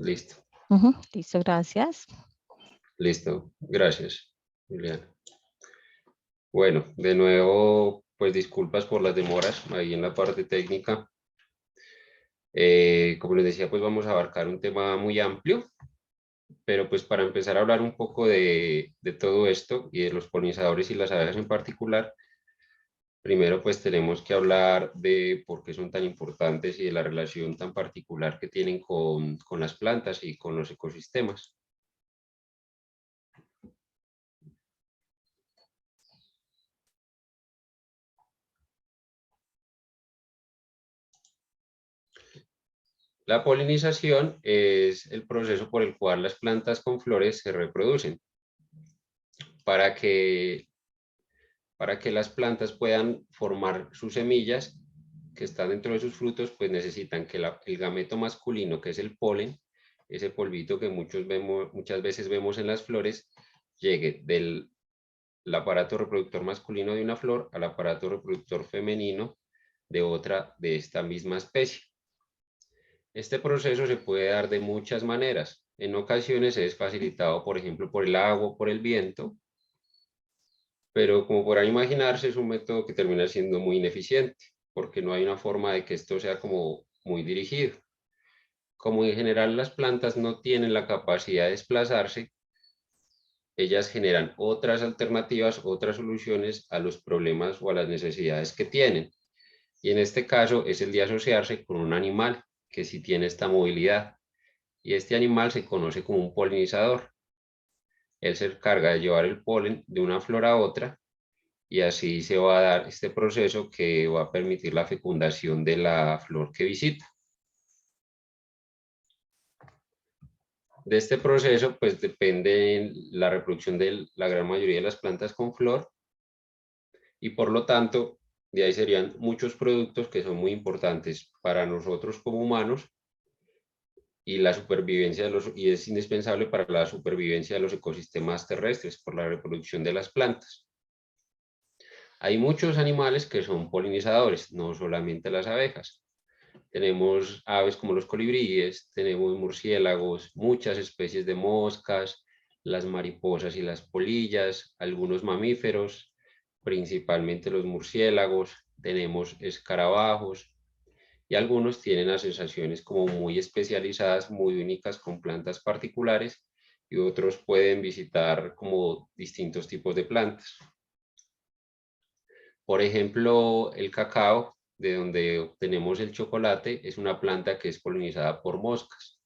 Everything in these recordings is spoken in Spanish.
Listo, Listo, gracias. listo. Gracias, Juliana. Bueno, de nuevo, pues disculpas por las demoras ahí en la parte técnica. Como les decía, pues vamos a abarcar un tema muy amplio, pero pues para empezar a hablar un poco de todo esto y de los polinizadores y las abejas en particular, primero pues tenemos que hablar de por qué son tan importantes y de la relación tan particular que tienen con las plantas y con los ecosistemas. La polinización es el proceso por el cual las plantas con flores se reproducen. Para que, para que las plantas puedan formar sus semillas que están dentro de sus frutos, pues necesitan que el gameto masculino, que es el polen, ese polvito que muchas veces vemos en las flores, llegue del aparato reproductor masculino de una flor al aparato reproductor femenino de otra de esta misma especie. Este proceso se puede dar de muchas maneras. En ocasiones es facilitado, por ejemplo, por el agua o por el viento, pero como podrán imaginarse, es un método que termina siendo muy ineficiente, porque no hay una forma de que esto sea como muy dirigido. Como en general las plantas no tienen la capacidad de desplazarse, ellas generan otras alternativas, otras soluciones a los problemas o a las necesidades que tienen. Y en este caso es el de asociarse con un animal que sí tiene esta movilidad. Y este animal se conoce como un polinizador. Él se encarga de llevar el polen de una flor a otra y así se va a dar este proceso que va a permitir la fecundación de la flor que visita. De este proceso, pues depende la reproducción de la gran mayoría de las plantas con flor y por lo tanto, de ahí serían muchos productos que son muy importantes para nosotros como humanos y la supervivencia y es indispensable para la supervivencia de los ecosistemas terrestres por la reproducción de las plantas. Hay muchos animales que son polinizadores, no solamente las abejas. Tenemos aves como los colibríes, tenemos murciélagos, muchas especies de moscas, las mariposas y las polillas, algunos mamíferos, principalmente los murciélagos, tenemos escarabajos y algunos tienen asociaciones como muy especializadas, muy únicas con plantas particulares y otros pueden visitar como distintos tipos de plantas. Por ejemplo, el cacao, de donde obtenemos el chocolate, es una planta que es polinizada por moscas.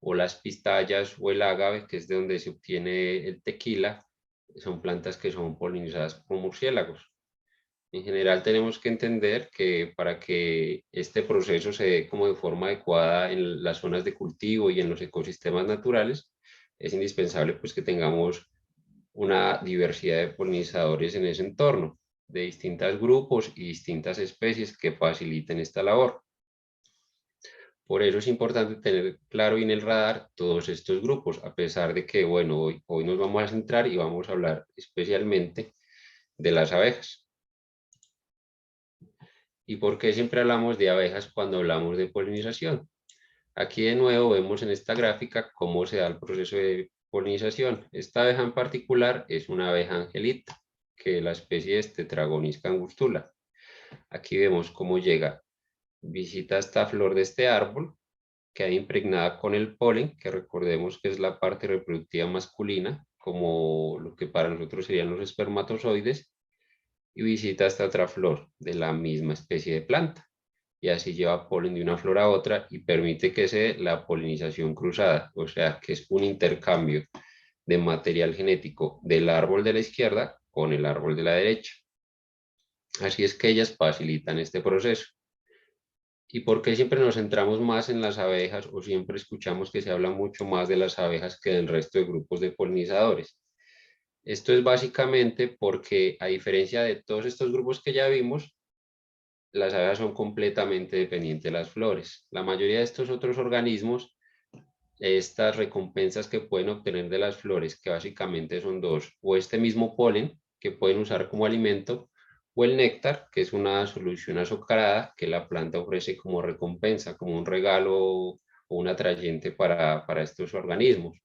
O las pistayas o el ágave, que es de donde se obtiene el tequila, son plantas que son polinizadas por murciélagos. En general tenemos que entender que para que este proceso se dé como de forma adecuada en las zonas de cultivo y en los ecosistemas naturales, es indispensable pues que tengamos una diversidad de polinizadores en ese entorno, de distintos grupos y distintas especies que faciliten esta labor. Por eso es importante tener claro y en el radar todos estos grupos, a pesar de que, bueno, hoy nos vamos a centrar y vamos a hablar especialmente de las abejas. ¿Y por qué siempre hablamos de abejas cuando hablamos de polinización? Aquí de nuevo vemos en esta gráfica cómo se da el proceso de polinización. Esta abeja en particular es una abeja angelita, que la especie es Tetragonis angustula. Aquí vemos cómo llega, visita esta flor de este árbol, queda impregnada con el polen, que recordemos que es la parte reproductiva masculina, como lo que para nosotros serían los espermatozoides, y visita esta otra flor de la misma especie de planta. Y así lleva polen de una flor a otra y permite que se dé la polinización cruzada, o sea, que es un intercambio de material genético del árbol de la izquierda con el árbol de la derecha. Así es que ellas facilitan este proceso. ¿Y por qué siempre nos centramos más en las abejas o siempre escuchamos que se habla mucho más de las abejas que del resto de grupos de polinizadores? Esto es básicamente porque a diferencia de todos estos grupos que ya vimos, las abejas son completamente dependientes de las flores. La mayoría de estos otros organismos, estas recompensas que pueden obtener de las flores, que básicamente son dos, o este mismo polen que pueden usar como alimento, o el néctar, que es una solución azucarada que la planta ofrece como recompensa, como un regalo o un atrayente para estos organismos.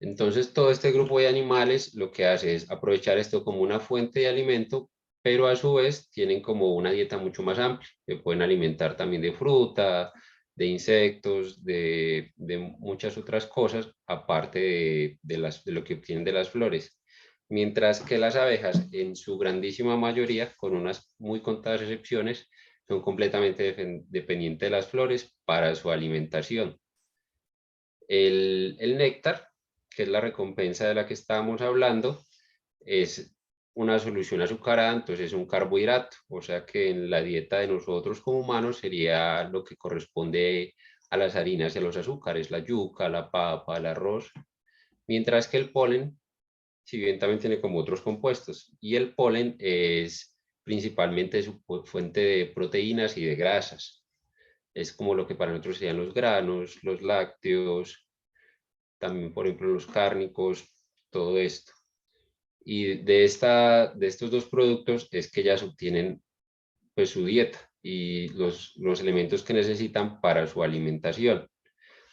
Entonces, todo este grupo de animales lo que hace es aprovechar esto como una fuente de alimento, pero a su vez tienen como una dieta mucho más amplia. Se pueden alimentar también de fruta, de insectos, de muchas otras cosas, aparte de lo que obtienen de las flores. Mientras que las abejas, en su grandísima mayoría, con unas muy contadas excepciones, son completamente dependientes de las flores para su alimentación. El néctar, que es la recompensa de la que estábamos hablando, es una solución azucarada, entonces es un carbohidrato, o sea que en la dieta de nosotros como humanos sería lo que corresponde a las harinas y a los azúcares, la yuca, la papa, el arroz, mientras que el polen, si bien también tiene como otros compuestos, y el polen es principalmente su fuente de proteínas y de grasas. Es como lo que para nosotros serían los granos, los lácteos, también, por ejemplo, los cárnicos, todo esto. Y de estos dos productos es que ellas obtienen pues su dieta y los elementos que necesitan para su alimentación.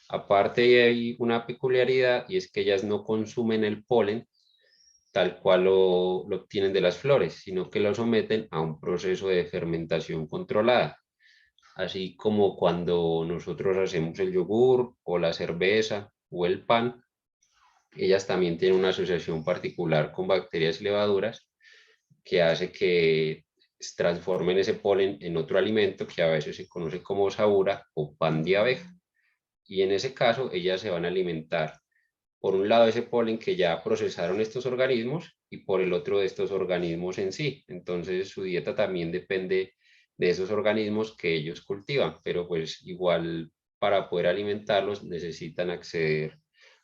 Aparte hay una peculiaridad y es que ellas no consumen el polen tal cual lo obtienen de las flores, sino que lo someten a un proceso de fermentación controlada. Así como cuando nosotros hacemos el yogur o la cerveza o el pan, ellas también tienen una asociación particular con bacterias y levaduras que hace que transformen ese polen en otro alimento que a veces se conoce como sabura o pan de abeja. Y en ese caso, ellas se van a alimentar, por un lado, ese polen que ya procesaron estos organismos y por el otro de estos organismos en sí. Entonces, su dieta también depende de esos organismos que ellos cultivan, pero pues igual para poder alimentarlos necesitan acceder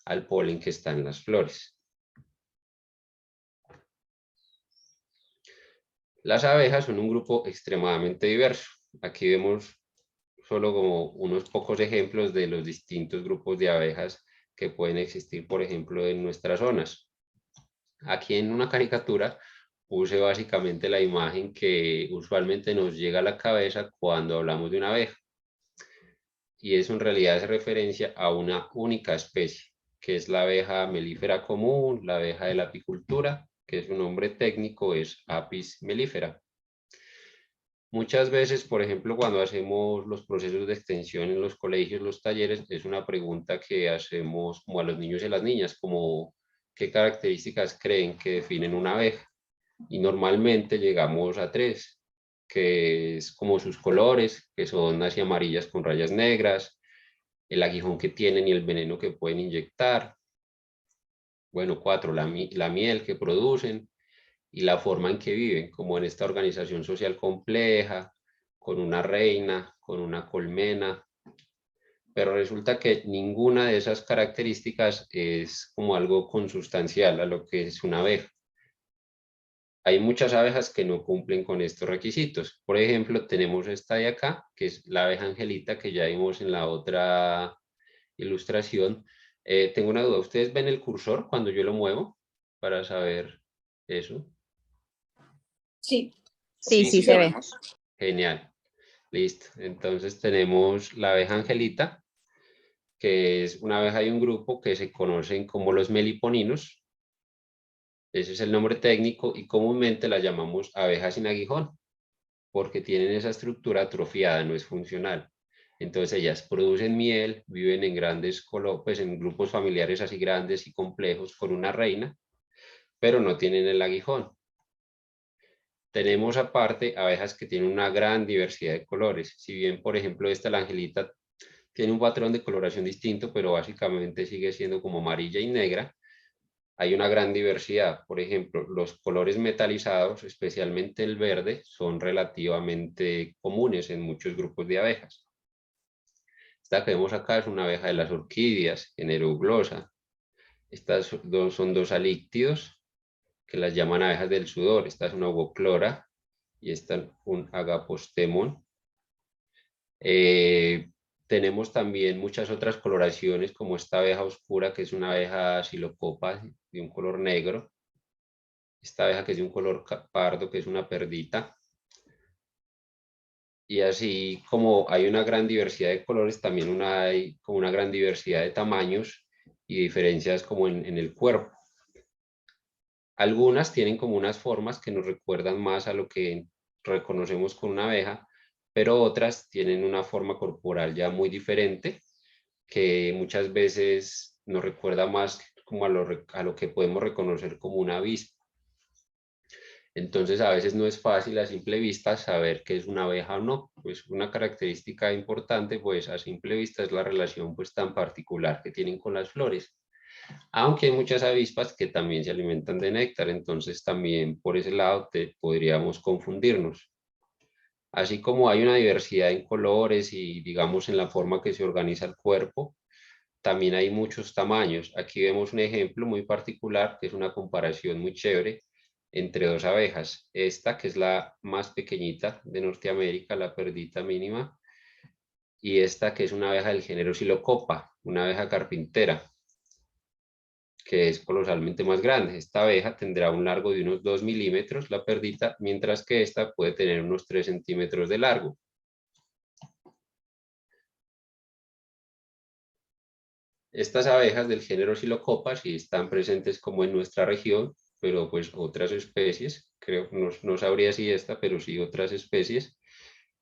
al polen que está en las flores. Las abejas son un grupo extremadamente diverso. Aquí vemos solo como unos pocos ejemplos de los distintos grupos de abejas que pueden existir, por ejemplo, en nuestras zonas. Aquí en una caricatura puse básicamente la imagen que usualmente nos llega a la cabeza cuando hablamos de una abeja. Y eso en realidad hace referencia a una única especie, que es la abeja melífera común, la abeja de la apicultura, que su nombre técnico es Apis mellifera. Muchas veces, por ejemplo, cuando hacemos los procesos de extensión en los colegios, los talleres, es una pregunta que hacemos como a los niños y a las niñas, como qué características creen que definen una abeja. Y normalmente llegamos a tres, que es como sus colores, que son así amarillas con rayas negras, el aguijón que tienen y el veneno que pueden inyectar. Bueno, cuatro, la miel que producen y la forma en que viven, como en esta organización social compleja, con una reina, con una colmena, pero resulta que ninguna de esas características es como algo consustancial a lo que es una abeja. Hay muchas abejas que no cumplen con estos requisitos. Por ejemplo, tenemos esta de acá, que es la abeja angelita, que ya vimos en la otra ilustración. Tengo una duda, ¿ustedes ven el cursor cuando yo lo muevo para saber eso? Sí, Sí, Sí, sí sí lo se ve. vemos. genial. Listo. Entonces tenemos la abeja angelita, que es una abeja de un grupo que se conocen como los meliponinos. Ese es el nombre técnico y comúnmente la llamamos abeja sin aguijón, porque tienen esa estructura atrofiada, no es funcional. Entonces ellas producen miel, viven en grandes pues en grupos familiares así grandes y complejos con una reina, pero no tienen el aguijón. Tenemos aparte abejas que tienen una gran diversidad de colores. Si bien, por ejemplo, esta, la angelita, tiene un patrón de coloración distinto, pero básicamente sigue siendo como amarilla y negra, hay una gran diversidad. Por ejemplo, los colores metalizados, especialmente el verde, son relativamente comunes en muchos grupos de abejas. Esta que vemos acá es una abeja de las orquídeas, género Glosa. Estas dos son dos alíctidos, que las llaman abejas del sudor. Esta es una Ovoclora y esta un Agapostemon. Eh, Tenemos también muchas otras coloraciones, como esta abeja oscura, que es una abeja silocopa de un color negro. Esta abeja que es de un color pardo, que es una perdita. Y así como hay una gran diversidad de colores, también hay como una gran diversidad de tamaños y diferencias como en el cuerpo. Algunas tienen como unas formas que nos recuerdan más a lo que reconocemos con una abeja, pero otras tienen una forma corporal ya muy diferente, que muchas veces nos recuerda más como a lo que podemos reconocer como una avispa. Entonces a veces no es fácil a simple vista saber qué es una abeja o no. Pues una característica importante pues a simple vista es la relación pues tan particular que tienen con las flores. Aunque hay muchas avispas que también se alimentan de néctar, entonces también por ese lado podríamos confundirnos. Así como hay una diversidad en colores y digamos en la forma que se organiza el cuerpo, también hay muchos tamaños. Aquí vemos un ejemplo muy particular que es una comparación muy chévere entre dos abejas. Esta que es la más pequeñita de Norteamérica, la perdita mínima, y esta que es una abeja del género Psilocopa, una abeja carpintera, que es colosalmente más grande. Esta abeja tendrá un largo de unos 2 milímetros, la perdita, mientras que esta puede tener unos 3 centímetros de largo. Estas abejas del género Psilocopa sí están presentes como en nuestra región, pero pues otras especies, creo, no sabría si esta, pero sí otras especies,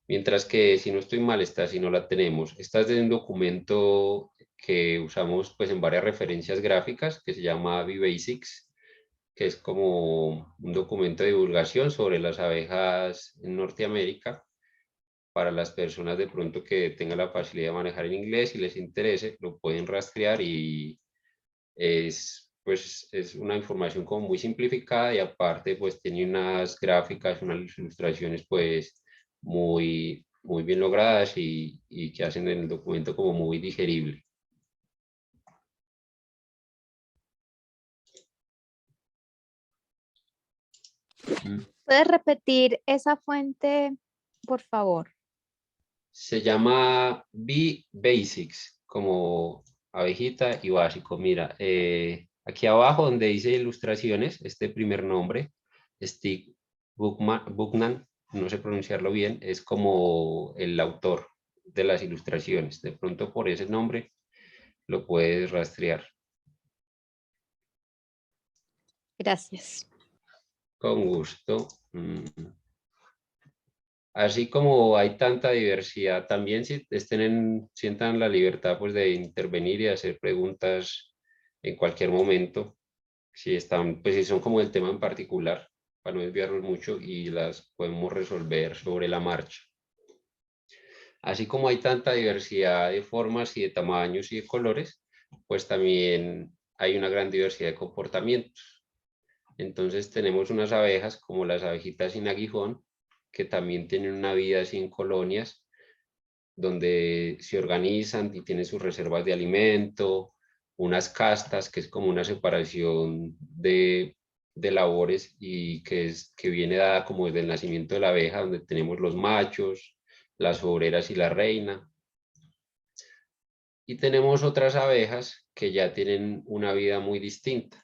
mientras que si no estoy mal, esta sí no la tenemos. Esta es de un documento que usamos pues en varias referencias gráficas que se llama V-Basics, que es como un documento de divulgación sobre las abejas en Norteamérica. Para las personas de pronto que tengan la facilidad de manejar en inglés y les interese, lo pueden rastrear y pues, es una información como muy simplificada y aparte pues tiene unas gráficas, unas ilustraciones pues muy bien logradas y que hacen el documento como muy digerible. ¿Puedes repetir esa fuente, por favor? Se llama Bee Basics, como abejita y básico. Mira, aquí abajo donde dice ilustraciones, este primer nombre, Steve Buckman, no sé pronunciarlo bien, es como el autor de las ilustraciones. De pronto por ese nombre lo puedes rastrear. Gracias. Con gusto. Así como hay tanta diversidad, también si sientan la libertad pues, de intervenir y hacer preguntas en cualquier momento, si están, pues si son como el tema en particular, para no desviarnos mucho y las podemos resolver sobre la marcha. Así como hay tanta diversidad de formas y de tamaños y de colores, pues también hay una gran diversidad de comportamientos. Entonces tenemos unas abejas como las abejitas sin aguijón, que también tienen una vida sin colonias, donde se organizan y tienen sus reservas de alimento, unas castas, que es como una separación de labores y que viene dada como desde el nacimiento de la abeja, donde tenemos los machos, las obreras y la reina. Y tenemos otras abejas que ya tienen una vida muy distinta,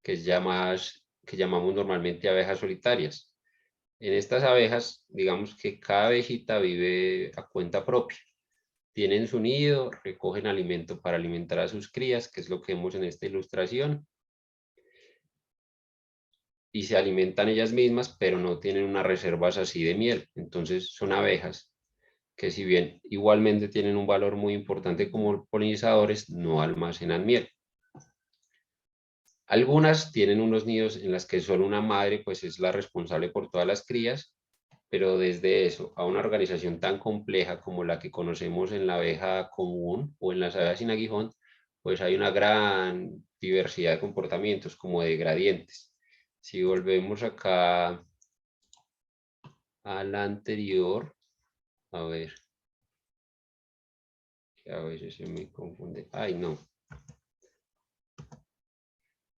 que llamamos normalmente abejas solitarias. En estas abejas, digamos que cada abejita vive a cuenta propia. Tienen su nido, recogen alimento para alimentar a sus crías, que es lo que vemos en esta ilustración, y se alimentan ellas mismas, pero no tienen unas reservas así de miel. Entonces son abejas que si bien igualmente tienen un valor muy importante como polinizadores, no almacenan miel. Algunas tienen unos nidos en las que solo una madre pues es la responsable por todas las crías, pero desde eso a una organización tan compleja como la que conocemos en la abeja común o en las abejas sin aguijón, pues hay una gran diversidad de comportamientos como de gradientes. Si volvemos acá a la anterior, a ver, que a veces se me confunde. Ay, no.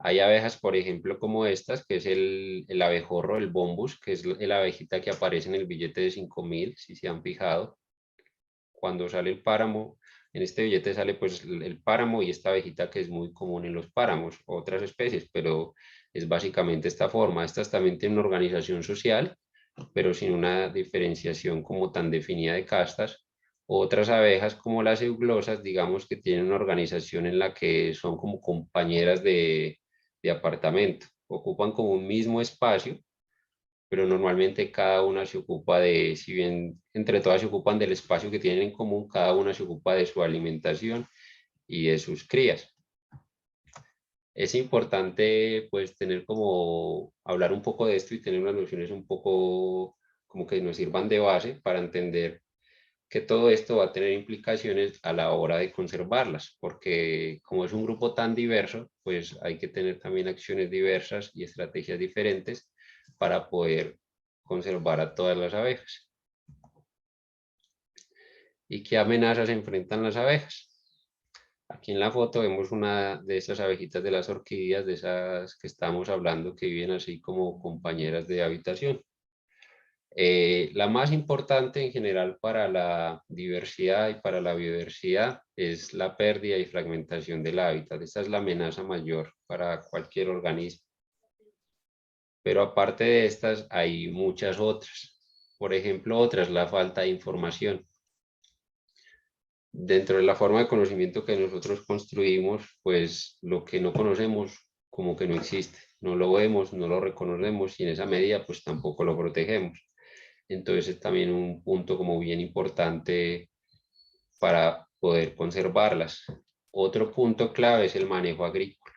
Hay abejas, por ejemplo, como estas, que es el abejorro, el bombus, que es la abejita que aparece en el billete de 5.000, si se han fijado. Cuando sale el páramo, en este billete sale pues el páramo y esta abejita que es muy común en los páramos, otras especies, pero es básicamente esta forma. Estas también tienen una organización social pero sin una diferenciación como tan definida de castas. Otras abejas como las euglosas, digamos que tienen una organización en la que son como compañeras de apartamento, ocupan como un mismo espacio, pero normalmente cada una se ocupa de, si bien entre todas se ocupan del espacio que tienen en común, cada una se ocupa de su alimentación y de sus crías. Es importante pues tener como, hablar un poco de esto y tener unas nociones un poco como que nos sirvan de base para entender que todo esto va a tener implicaciones a la hora de conservarlas, porque como es un grupo tan diverso, pues hay que tener también acciones diversas y estrategias diferentes para poder conservar a todas las abejas. ¿Y qué amenazas enfrentan las abejas? Aquí en la foto vemos una de esas abejitas de las orquídeas, de esas que estamos hablando, que viven así como compañeras de habitación. La más importante en general para la diversidad y para la biodiversidad es la pérdida y fragmentación del hábitat. Esta es la amenaza mayor para cualquier organismo. Pero aparte de estas hay muchas otras. Por ejemplo, otra es la falta de información. Dentro de la forma de conocimiento que nosotros construimos, pues lo que no conocemos como que no existe. No lo vemos, no lo reconocemos y en esa medida pues tampoco lo protegemos. Entonces es también un punto como bien importante para poder conservarlas. Otro punto clave es el manejo agrícola.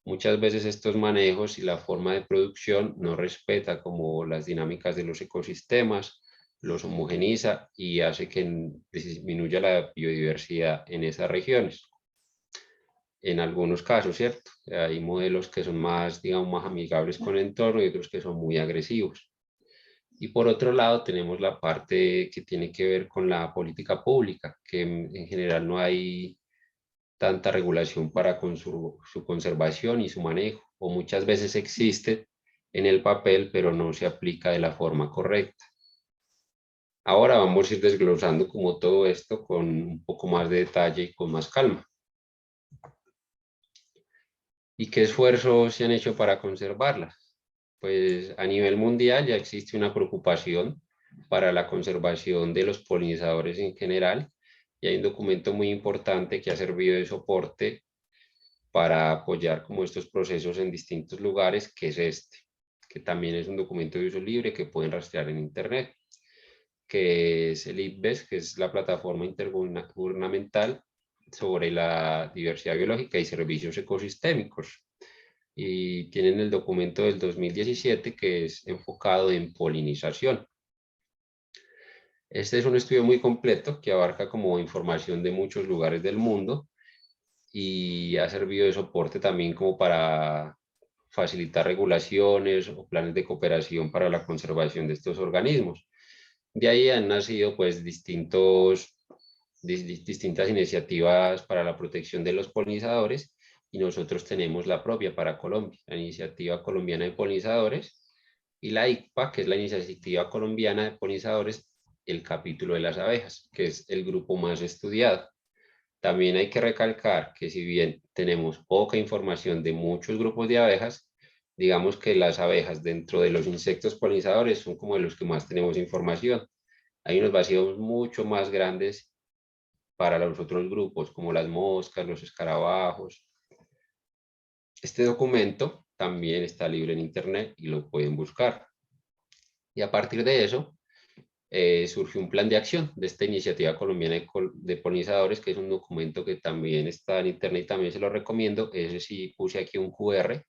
Muchas veces estos manejos y la forma de producción no respeta como las dinámicas de los ecosistemas, los homogeniza y hace que disminuya la biodiversidad en esas regiones. En algunos casos, ¿cierto? Hay modelos que son más, digamos, más amigables con el entorno y otros que son muy agresivos. Y por otro lado tenemos la parte que tiene que ver con la política pública, que en general no hay tanta regulación para su conservación y su manejo, o muchas veces existe en el papel, pero no se aplica de la forma correcta. Ahora vamos a ir desglosando como todo esto con un poco más de detalle y con más calma. ¿Y qué esfuerzos se han hecho para conservarlas? Pues a nivel mundial ya existe una preocupación para la conservación de los polinizadores en general y hay un documento muy importante que ha servido de soporte para apoyar como estos procesos en distintos lugares, que es este, que también es un documento de uso libre que pueden rastrear en internet, que es el IPBES, que es la plataforma intergubernamental sobre la diversidad biológica y servicios ecosistémicos. Y tienen el documento del 2017 que es enfocado en polinización. Este es un estudio muy completo que abarca como información de muchos lugares del mundo y ha servido de soporte también como para facilitar regulaciones o planes de cooperación para la conservación de estos organismos. De ahí han nacido pues distintas iniciativas para la protección de los polinizadores y nosotros tenemos la propia para Colombia, la Iniciativa Colombiana de Polinizadores y la ICPA, que es la Iniciativa Colombiana de Polinizadores, el capítulo de las abejas, que es el grupo más estudiado. También hay que recalcar que si bien tenemos poca información de muchos grupos de abejas, digamos que las abejas dentro de los insectos polinizadores son como de los que más tenemos información. Hay unos vacíos mucho más grandes para los otros grupos, como las moscas, los escarabajos. Este documento también está libre en internet y lo pueden buscar. Y a partir de eso, surgió un plan de acción de esta iniciativa colombiana de polinizadores, que es un documento que también está en internet y también se lo recomiendo. Ese sí puse aquí un QR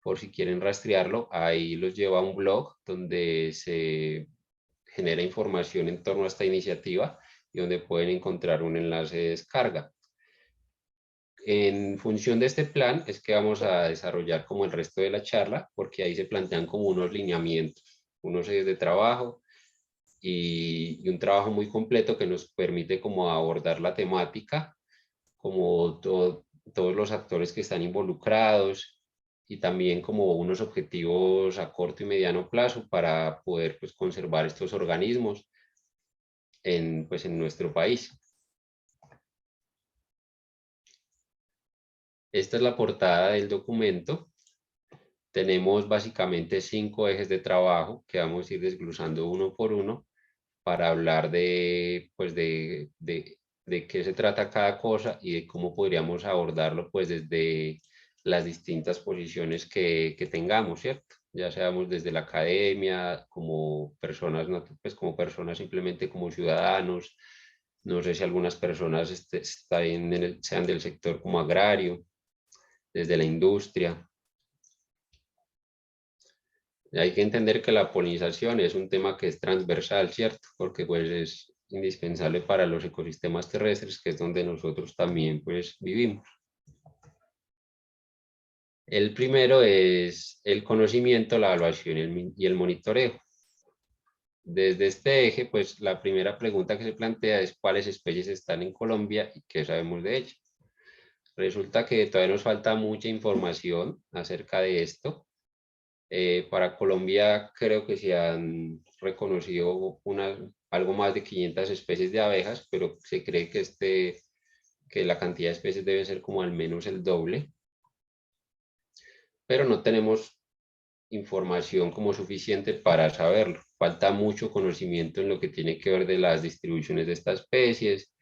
por si quieren rastrearlo. Ahí los lleva a un blog donde se genera información en torno a esta iniciativa y donde pueden encontrar un enlace de descarga. En función de este plan es que vamos a desarrollar como el resto de la charla, porque ahí se plantean como unos lineamientos, unos ejes de trabajo y un trabajo muy completo que nos permite como abordar la temática, como todos los actores que están involucrados y también como unos objetivos a corto y mediano plazo para poder pues, conservar estos organismos en nuestro país. Esta es la portada del documento. tenemos básicamente 5 ejes de trabajo que vamos a ir desglosando uno por uno para hablar de, pues de qué se trata cada cosa y de cómo podríamos abordarlo pues desde las distintas posiciones que tengamos, ¿cierto? Ya seamos desde la academia, como personas, pues como personas simplemente como ciudadanos, no sé si algunas personas sean del sector como agrario, desde la industria. Hay que entender que la polinización es un tema que es transversal, ¿cierto? Porque pues es indispensable para los ecosistemas terrestres, que es donde nosotros también pues vivimos. El primero es el conocimiento, la evaluación y el monitoreo. Desde este eje, pues la primera pregunta que se plantea es cuáles especies están en Colombia y qué sabemos de ellas. Resulta que todavía nos falta mucha información acerca de esto. Para Colombia creo que se han reconocido algo más de 500 especies de abejas, pero se cree que la cantidad de especies debe ser como al menos el doble. Pero no tenemos información como suficiente para saberlo. Falta mucho conocimiento en lo que tiene que ver de las distribuciones de estas especies,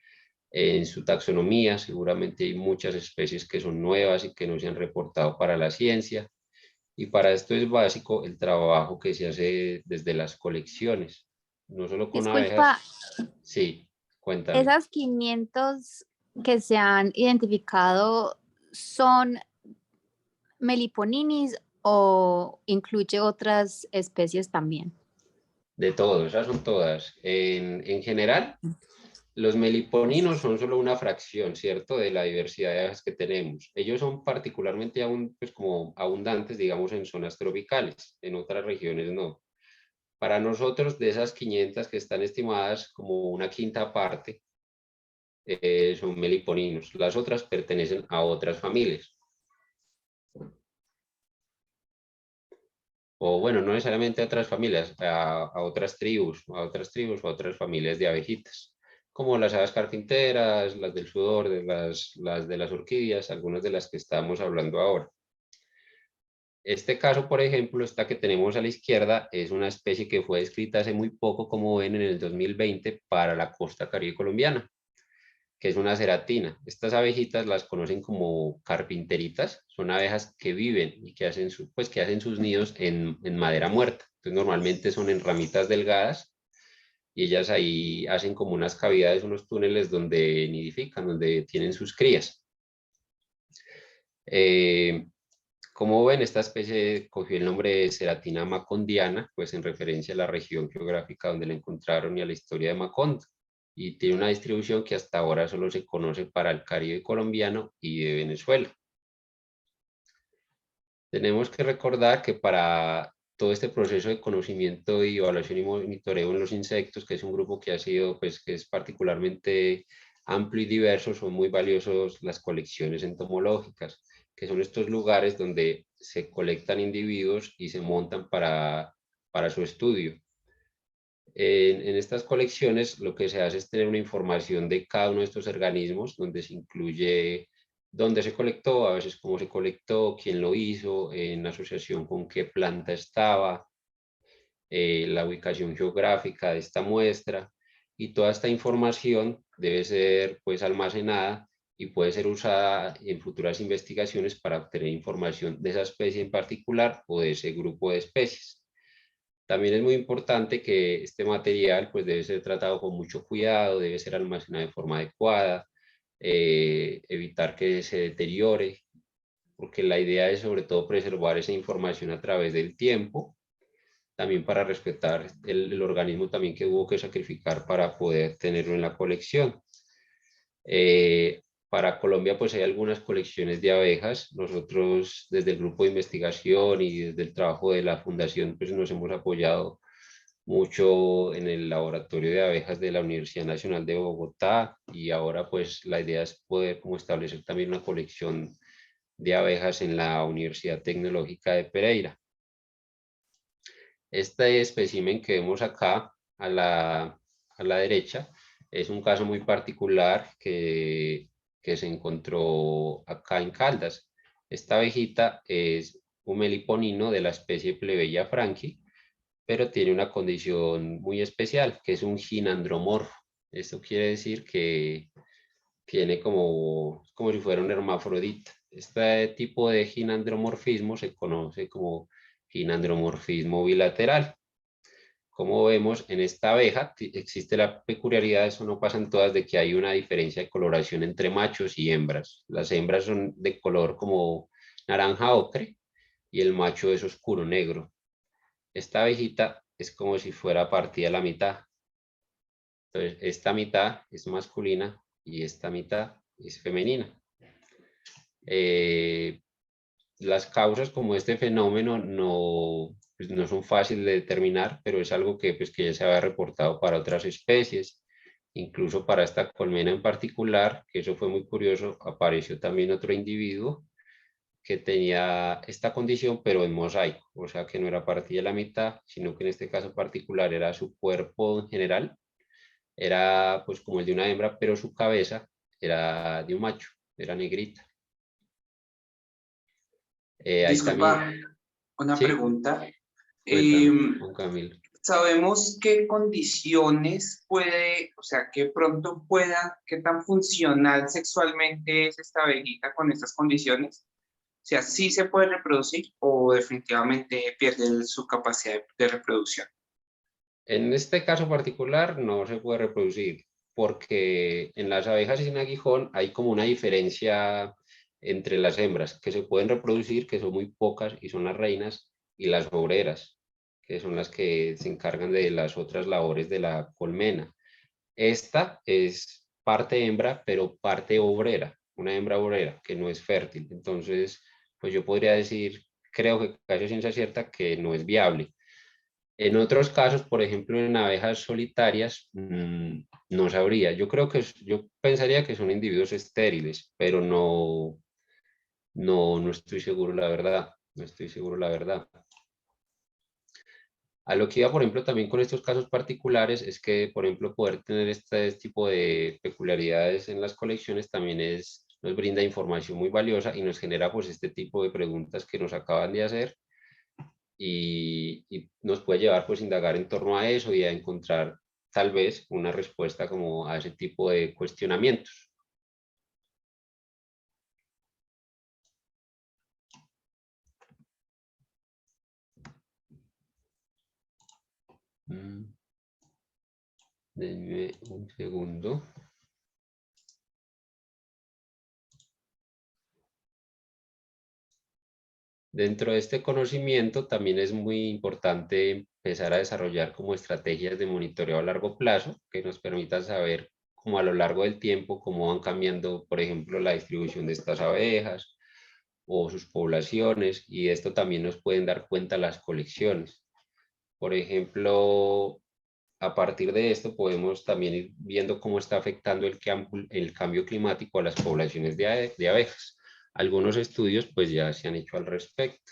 en su taxonomía. Seguramente hay muchas especies que son nuevas y que no se han reportado para la ciencia. Y para esto es básico el trabajo que se hace desde las colecciones, no solo con Disculpa, abejas. Sí, cuéntame. ¿esas 500 que se han identificado son meliponinis o incluye otras especies también? De todos, esas son todas. En general, los meliponinos son solo una fracción, ¿cierto?, de la diversidad de abejas que tenemos. Ellos son particularmente pues, como abundantes, digamos, en zonas tropicales, en otras regiones no. Para nosotros, de esas 500 que están estimadas, como una quinta parte son meliponinos. Las otras pertenecen a otras familias. O bueno, no necesariamente a otras familias, a otras tribus, o a otras familias de abejitas, como las aves carpinteras, las del sudor, las de las orquídeas, algunas de las que estamos hablando ahora. Este caso, por ejemplo, esta que tenemos a la izquierda, es una especie que fue descrita hace muy poco, como ven, en el 2020 para la costa caribe colombiana, que es una ceratina. Estas abejitas las conocen como carpinteritas, son abejas que viven y que hacen, que hacen sus nidos en madera muerta. Entonces normalmente son en ramitas delgadas y ellas ahí hacen como unas cavidades, unos túneles donde nidifican, donde tienen sus crías. Como ven, esta especie cogió el nombre de Ceratina macondiana, pues en referencia a la región geográfica donde la encontraron y a la historia de Macondo. Y tiene una distribución que hasta ahora solo se conoce para el Caribe colombiano y de Venezuela. Tenemos que recordar que para todo este proceso de conocimiento y evaluación y monitoreo en los insectos, que es un grupo que ha sido, pues que es particularmente amplio y diverso, son muy valiosos las colecciones entomológicas, que son estos lugares donde se colectan individuos y se montan para su estudio. En estas colecciones lo que se hace es tener una información de cada uno de estos organismos, donde se incluye dónde se colectó, a veces cómo se colectó, quién lo hizo, en asociación con qué planta estaba, la ubicación geográfica de esta muestra, y toda esta información debe ser pues almacenada y puede ser usada en futuras investigaciones para obtener información de esa especie en particular o de ese grupo de especies. También es muy importante que este material pues debe ser tratado con mucho cuidado, debe ser almacenado de forma adecuada, evitar que se deteriore, porque la idea es sobre todo preservar esa información a través del tiempo, también para respetar el organismo también que hubo que sacrificar para poder tenerlo en la colección. Para Colombia pues hay algunas colecciones de abejas. Nosotros desde el grupo de investigación y desde el trabajo de la fundación pues nos hemos apoyado mucho en el laboratorio de abejas de la Universidad Nacional de Bogotá, y ahora pues la idea es poder como establecer también una colección de abejas en la Universidad Tecnológica de Pereira. Este espécimen que vemos acá a la derecha es un caso muy particular que se encontró acá en Caldas. Esta abejita es un meliponino de la especie Plebeia franki, pero tiene una condición muy especial, que es un ginandromorfo. Esto quiere decir que tiene como si fuera un hermafrodita. Este tipo de ginandromorfismo se conoce como ginandromorfismo bilateral. Como vemos en esta abeja, existe la peculiaridad, eso no pasa en todas, de que hay una diferencia de coloración entre machos y hembras. Las hembras son de color como naranja ocre y el macho es oscuro negro. Esta abejita es como si fuera partida a la mitad. Entonces, esta mitad es masculina y esta mitad es femenina. Las causas como este fenómeno pues no son fáciles de determinar, pero es algo que, pues, que ya se había reportado para otras especies, incluso para esta colmena en particular, que eso fue muy curioso, apareció también otro individuo que tenía esta condición, pero en mosaico, o sea que no era partida a la mitad, sino que en este caso particular era su cuerpo en general, era pues como el de una hembra, pero su cabeza era de un macho, era negrita. Ahí también, Disculpa, una sí, pregunta. cuéntame, Em, Juan Camilo. ¿Sabemos qué condiciones puede, o sea, qué pronto pueda, qué tan funcional sexualmente es esta abejita con estas condiciones? O sea, ¿sí se puede reproducir o definitivamente pierde su capacidad de reproducción? En este caso particular no se puede reproducir porque en las abejas sin aguijón hay como una diferencia entre las hembras que se pueden reproducir, que son muy pocas y son las reinas, y las obreras, que son las que se encargan de las otras labores de la colmena. Esta es parte hembra, pero parte obrera, una hembra obrera que no es fértil. Entonces, pues yo podría decir, creo que casi a ciencia cierta, que no es viable. En otros casos, por ejemplo, en abejas solitarias, no sabría. Yo creo que, yo pensaría que son individuos estériles, pero no estoy seguro, la verdad. No estoy seguro, la verdad. A lo que iba, por ejemplo, también con estos casos particulares es que, por ejemplo, poder tener este tipo de peculiaridades en las colecciones también nos brinda información muy valiosa y nos genera pues este tipo de preguntas que nos acaban de hacer y nos puede llevar pues a indagar en torno a eso y a encontrar tal vez una respuesta como a ese tipo de cuestionamientos. Denme un segundo. Dentro de este conocimiento también es muy importante empezar a desarrollar como estrategias de monitoreo a largo plazo que nos permitan saber como a lo largo del tiempo cómo van cambiando, por ejemplo, la distribución de estas abejas o sus poblaciones, y esto también nos pueden dar cuenta las colecciones. Por ejemplo, a partir de esto podemos también ir viendo cómo está afectando el cambio climático a las poblaciones de abejas. Algunos estudios pues ya se han hecho al respecto.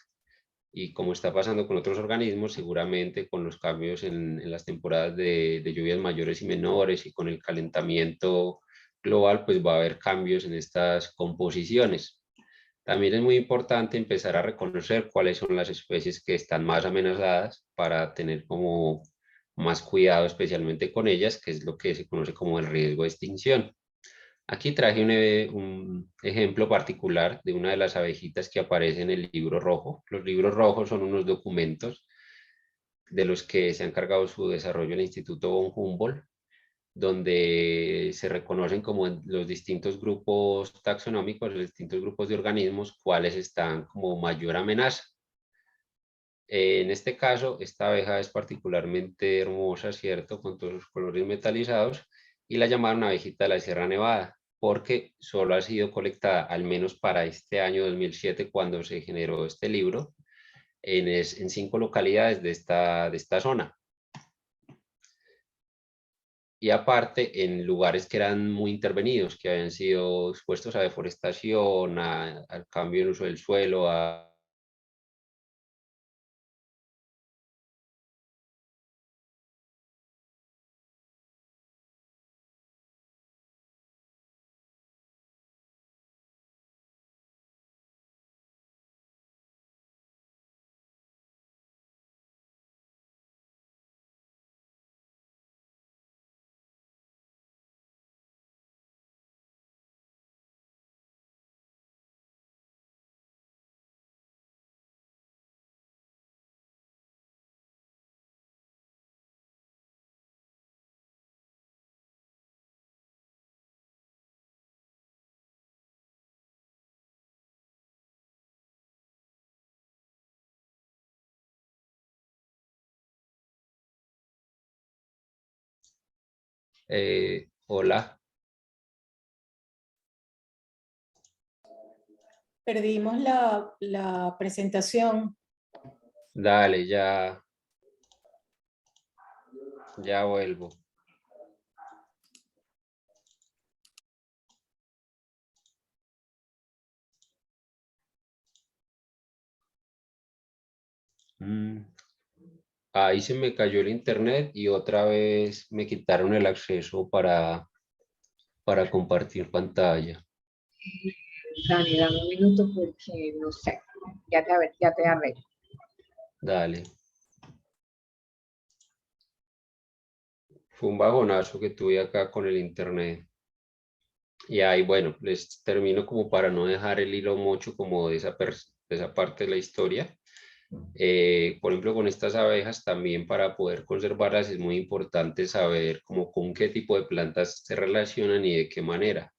Y como está pasando con otros organismos, seguramente con los cambios en las temporadas de lluvias mayores y menores y con el calentamiento global, pues va a haber cambios en estas composiciones. También es muy importante empezar a reconocer cuáles son las especies que están más amenazadas para tener como más cuidado especialmente con ellas, que es lo que se conoce como el riesgo de extinción. Aquí traje un ejemplo particular de una de las abejitas que aparece en el libro rojo. Los libros rojos son unos documentos de los que se ha encargado su desarrollo el Instituto von Humboldt, donde se reconocen como los distintos grupos taxonómicos, los distintos grupos de organismos, cuáles están como mayor amenaza. En este caso, esta abeja es particularmente hermosa, ¿cierto? Con todos sus colores metalizados, y la llamaron abejita de la Sierra Nevada, porque solo ha sido colectada, al menos para este año 2007, cuando se generó este libro, en 5 localidades de esta zona. Y aparte en lugares que eran muy intervenidos, que habían sido expuestos a deforestación, al cambio en uso del suelo, a Hola. Perdimos la presentación. Dale, ya vuelvo. Ahí se me cayó el internet y otra vez me quitaron el acceso para compartir pantalla. Dani, dame un minuto porque no sé. Ya te arreglo. Dale. Fue un bajonazo que tuve acá con el internet. Y ahí, bueno, les termino como para no dejar el hilo mucho como de esa parte de la historia. Por ejemplo, con estas abejas también para poder conservarlas es muy importante saber cómo con qué tipo de plantas se relacionan y de qué manera.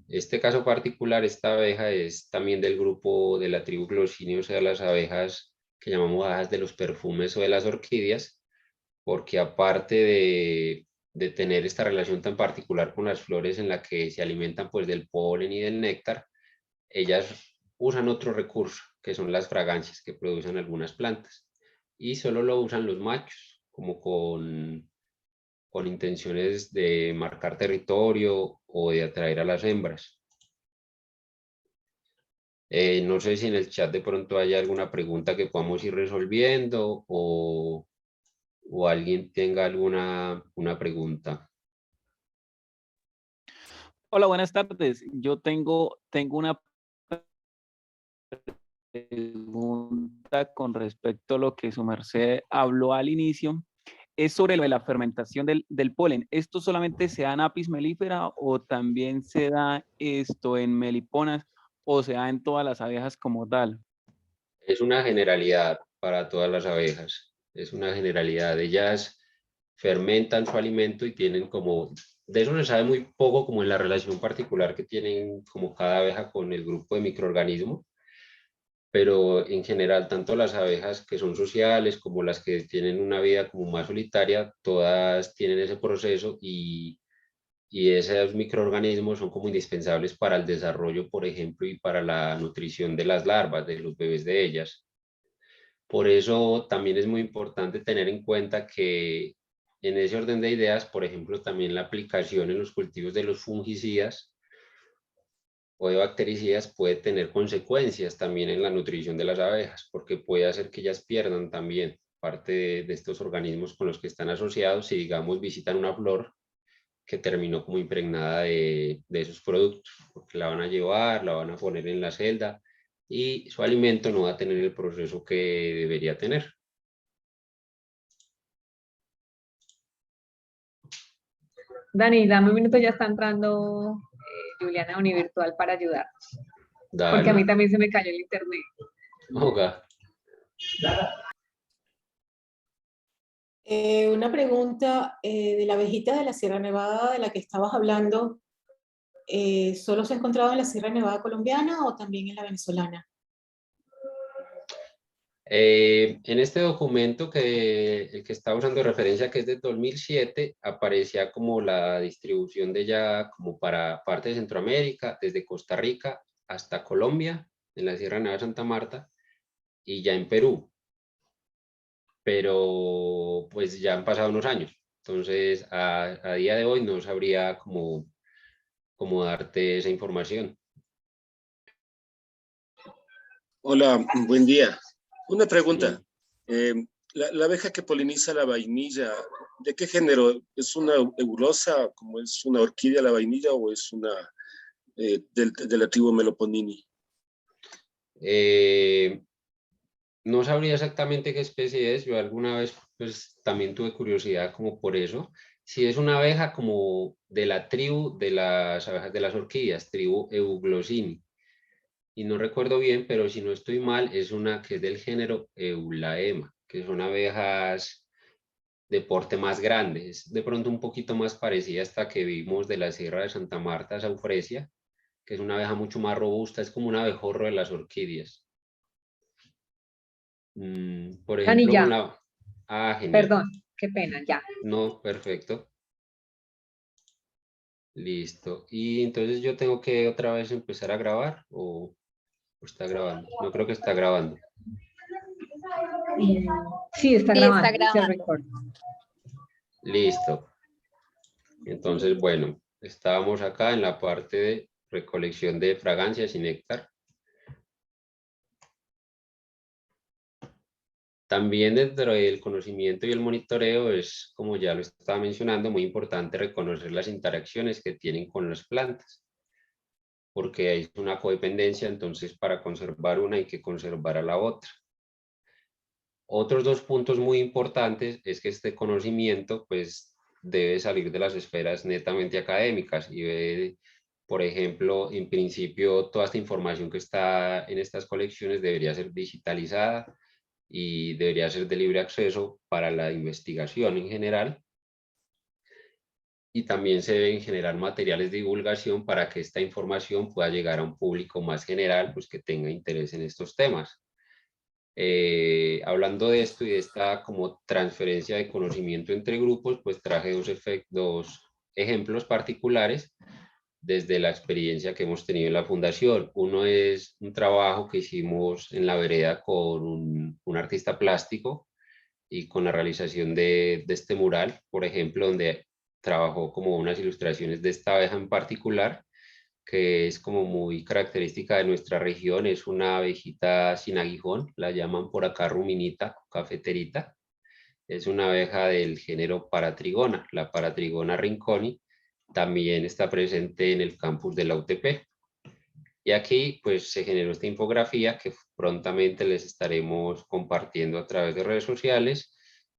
Este caso particular, esta abeja es también del grupo de la tribu Glossini, o sea, las abejas que llamamos abejas de los perfumes o de las orquídeas, porque aparte de tener esta relación tan particular con las flores en la que se alimentan pues del polen y del néctar, ellas usan otro recurso, que son las fragancias que producen algunas plantas. Y solo lo usan los machos, como con intenciones de marcar territorio o de atraer a las hembras. No sé si en el chat de pronto hay alguna pregunta que podamos ir resolviendo o alguien tenga una pregunta. Hola, buenas tardes. Yo tengo una pregunta con respecto a lo que su merced habló al inicio. Es sobre lo de la fermentación del polen. ¿Esto solamente se da en Apis mellifera o también se da esto en meliponas o se da en todas las abejas como tal? Es una generalidad para todas las abejas. Es una generalidad. Ellas fermentan su alimento y tienen como, de eso se sabe muy poco como en la relación particular que tienen como cada abeja con el grupo de microorganismos, pero en general tanto las abejas que son sociales como las que tienen una vida como más solitaria, todas tienen ese proceso y esos microorganismos son como indispensables para el desarrollo, por ejemplo, y para la nutrición de las larvas, de los bebés de ellas. Por eso también es muy importante tener en cuenta que en ese orden de ideas, por ejemplo, también la aplicación en los cultivos de los fungicidas o de bactericidas puede tener consecuencias también en la nutrición de las abejas, porque puede hacer que ellas pierdan también parte de estos organismos con los que están asociados si, digamos, visitan una flor que terminó como impregnada de esos productos, porque la van a llevar, la van a poner en la celda y su alimento no va a tener el proceso que debería tener. Dani, dame un minuto, ya está entrando Juliana Univirtual para ayudar. Dale. Porque a mí también se me cayó el internet. Oga. Una pregunta de la abejita de la Sierra Nevada de la que estabas hablando. ¿Solo se ha encontrado en la Sierra Nevada colombiana o también en la venezolana? En este documento el que está usando de referencia, que es de 2007, aparecía como la distribución de ella como para parte de Centroamérica, desde Costa Rica hasta Colombia, en la Sierra Nevada de Santa Marta, y ya en Perú. Pero pues ya han pasado unos años. Entonces, a día de hoy no sabría cómo darte esa información. Hola, buen día. Una pregunta. Sí. La abeja que poliniza la vainilla, ¿de qué género? ¿Es una eulosa, como es una orquídea la vainilla, o es una de la tribu Meloponini? No sabría exactamente qué especie es. Yo alguna vez pues también tuve curiosidad como por eso. Si es una abeja como de la tribu de las abejas de las orquídeas, tribu Euglossini. Y no recuerdo bien, pero si no estoy mal, es una que es del género Eulaema, que son abejas de porte más grande. Es de pronto un poquito más parecida a esta que vimos de la Sierra de Santa Marta, Saufresia, que es una abeja mucho más robusta, es como un abejorro de las orquídeas. Por Dani, ejemplo, ya. con la... Ah, genial. Perdón, qué pena, ya. No, perfecto. Listo. Y entonces yo tengo que otra vez empezar a grabar o está grabando. No creo que está grabando. Sí, está Sí, grabando. está dice grabando. record. Listo. Entonces, bueno, estábamos acá en la parte de recolección de fragancias y néctar. También dentro del conocimiento y el monitoreo es, como ya lo estaba mencionando, muy importante reconocer las interacciones que tienen con las plantas, porque hay una codependencia, entonces para conservar una hay que conservar a la otra. Otros dos puntos muy importantes es que este conocimiento pues debe salir de las esferas netamente académicas y debe, por ejemplo, en principio toda esta información que está en estas colecciones debería ser digitalizada y debería ser de libre acceso para la investigación en general. Y también se deben generar materiales de divulgación para que esta información pueda llegar a un público más general, pues que tenga interés en estos temas. Hablando de esto y de esta como transferencia de conocimiento entre grupos, pues traje dos ejemplos particulares desde la experiencia que hemos tenido en la fundación. Uno es un trabajo que hicimos en la vereda con un artista plástico y con la realización de este mural, por ejemplo, donde trabajó como unas ilustraciones de esta abeja en particular, que es como muy característica de nuestra región, es una abejita sin aguijón, la llaman por acá ruminita, cafeterita, es una abeja del género Paratrigona, la Paratrigona rinconi, también está presente en el campus de la UTP. Y aquí pues se generó esta infografía que prontamente les estaremos compartiendo a través de redes sociales,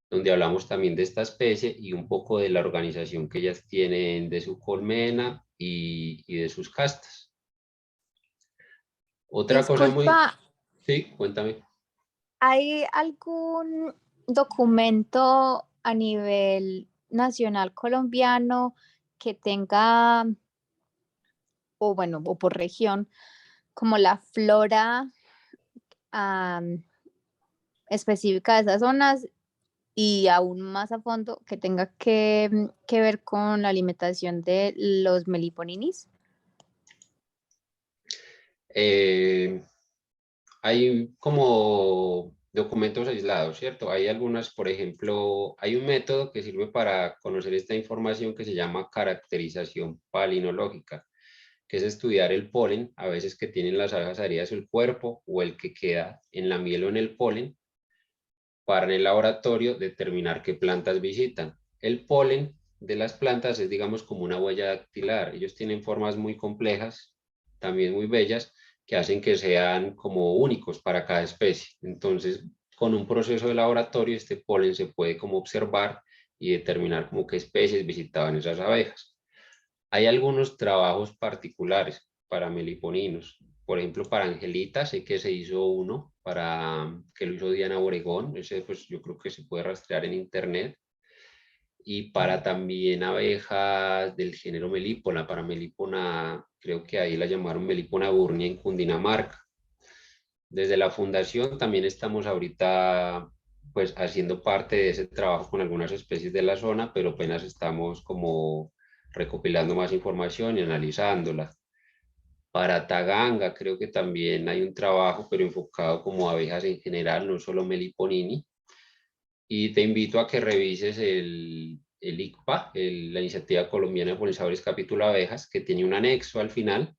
donde hablamos también de esta especie y un poco de la organización que ellas tienen de su colmena y de sus castas. Otra cosa muy... Disculpa, Sí, cuéntame. ¿hay algún documento a nivel nacional colombiano que tenga, o bueno, o por región, como la flora específica de esas zonas y aún más a fondo que tenga que ver con la alimentación de los meliponinis? Hay como documentos aislados, ¿cierto? Hay algunas, por ejemplo, hay un método que sirve para conocer esta información que se llama caracterización palinológica, que es estudiar el polen, a veces que tienen las abejas adheridas al cuerpo o el que queda en la miel o en el polen, para en el laboratorio determinar qué plantas visitan. El polen de las plantas es, digamos, como una huella dactilar. Ellos tienen formas muy complejas, también muy bellas, que hacen que sean como únicos para cada especie. Entonces, con un proceso de laboratorio, este polen se puede como observar y determinar como qué especies visitaban esas abejas. Hay algunos trabajos particulares para meliponinos. Por ejemplo, para Angelita, sé que se hizo uno, que lo hizo Diana Obregón. Ese pues yo creo que se puede rastrear en internet. Y para también abejas del género melípona, para melípona, creo que ahí la llamaron melípona burnia en Cundinamarca. Desde la fundación también estamos ahorita pues haciendo parte de ese trabajo con algunas especies de la zona, pero apenas estamos como recopilando más información y analizándola. Para Taganga creo que también hay un trabajo, pero enfocado como a abejas en general, no solo Meliponini. Y te invito a que revises el ICPA, la Iniciativa Colombiana de Polinizadores Capítulo Abejas, que tiene un anexo al final,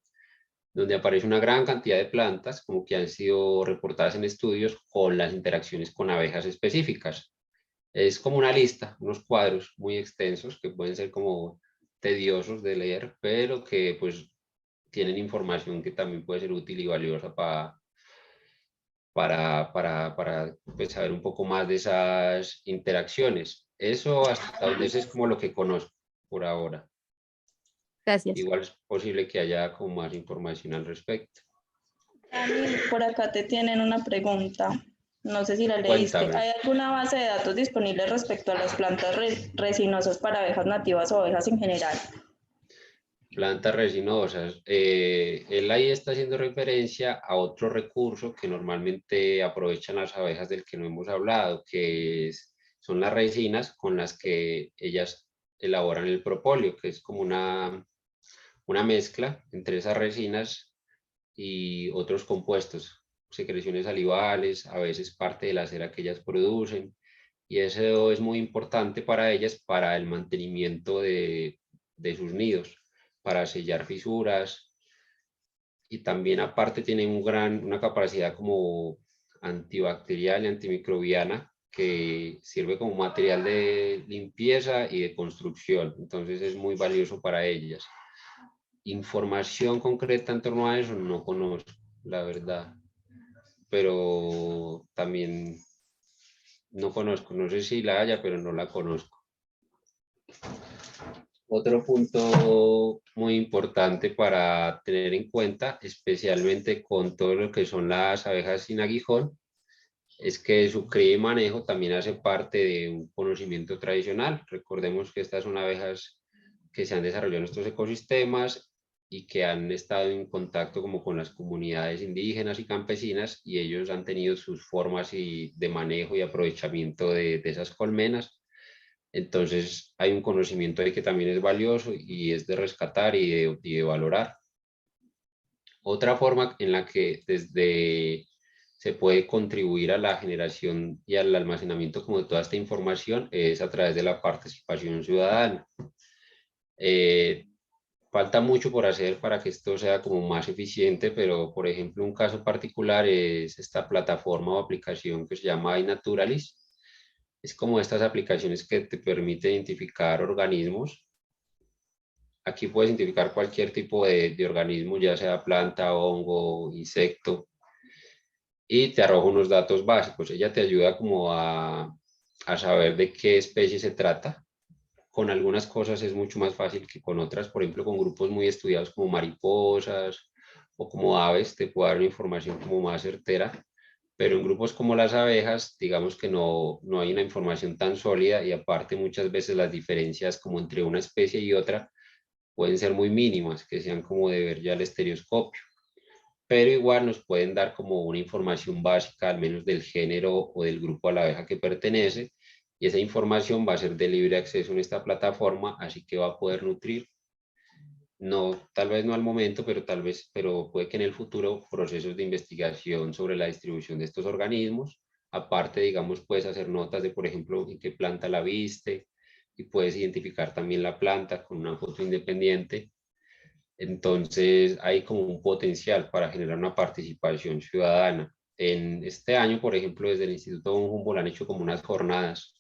donde aparece una gran cantidad de plantas, como que han sido reportadas en estudios con las interacciones con abejas específicas. Es como una lista, unos cuadros muy extensos que pueden ser como tediosos de leer, pero que pues tienen información que también puede ser útil y valiosa para pues, saber un poco más de esas interacciones. Eso hasta donde es como lo que conozco por ahora. Gracias. Igual es posible que haya como más información al respecto. Dani, por acá te tienen una pregunta. No sé si la leíste. Cuéntame. ¿Hay alguna base de datos disponible respecto a las plantas resinosas para abejas nativas o abejas en general? Plantas resinosas. Él ahí está haciendo referencia a otro recurso que normalmente aprovechan las abejas del que no hemos hablado, que son las resinas con las que ellas elaboran el propóleo, que es como una una mezcla entre esas resinas y otros compuestos, secreciones salivales, a veces parte de la cera que ellas producen, y eso es muy importante para ellas para el mantenimiento de sus nidos, para sellar fisuras, y también aparte tiene una capacidad como antibacterial y antimicrobiana que sirve como material de limpieza y de construcción, entonces es muy valioso para ellas. Información concreta en torno a eso no conozco, la verdad, pero también no conozco, no sé si la haya, pero no la conozco. Otro punto muy importante para tener en cuenta, especialmente con todo lo que son las abejas sin aguijón, es que su cría y manejo también hace parte de un conocimiento tradicional. Recordemos que estas son abejas que se han desarrollado en estos ecosistemas y que han estado en contacto como con las comunidades indígenas y campesinas, y ellos han tenido sus formas de manejo y aprovechamiento de esas colmenas. Entonces hay un conocimiento ahí que también es valioso y es de rescatar y de valorar. Otra forma en la que se puede contribuir a la generación y al almacenamiento como de toda esta información es a través de la participación ciudadana. Falta mucho por hacer para que esto sea como más eficiente, pero por ejemplo un caso particular es esta plataforma o aplicación que se llama iNaturalis. Es como estas aplicaciones que te permiten identificar organismos. Aquí puedes identificar cualquier tipo de organismo, ya sea planta, hongo, insecto, y te arroja unos datos básicos. Ella te ayuda como a saber de qué especie se trata. Con algunas cosas es mucho más fácil que con otras, por ejemplo, con grupos muy estudiados como mariposas o como aves, te puede dar una información como más certera, pero en grupos como las abejas, digamos que no hay una información tan sólida, y aparte muchas veces las diferencias como entre una especie y otra pueden ser muy mínimas, que sean como de ver ya el estereoscopio, pero igual nos pueden dar como una información básica, al menos del género o del grupo a la abeja que pertenece, y esa información va a ser de libre acceso en esta plataforma, así que va a poder nutrir, no, tal vez no al momento, pero puede que en el futuro procesos de investigación sobre la distribución de estos organismos. Aparte, digamos, puedes hacer notas de, por ejemplo, en qué planta la viste, y puedes identificar también la planta con una foto independiente. Entonces hay como un potencial para generar una participación ciudadana. En este año, por ejemplo, desde el Instituto Von Humboldt han hecho como unas jornadas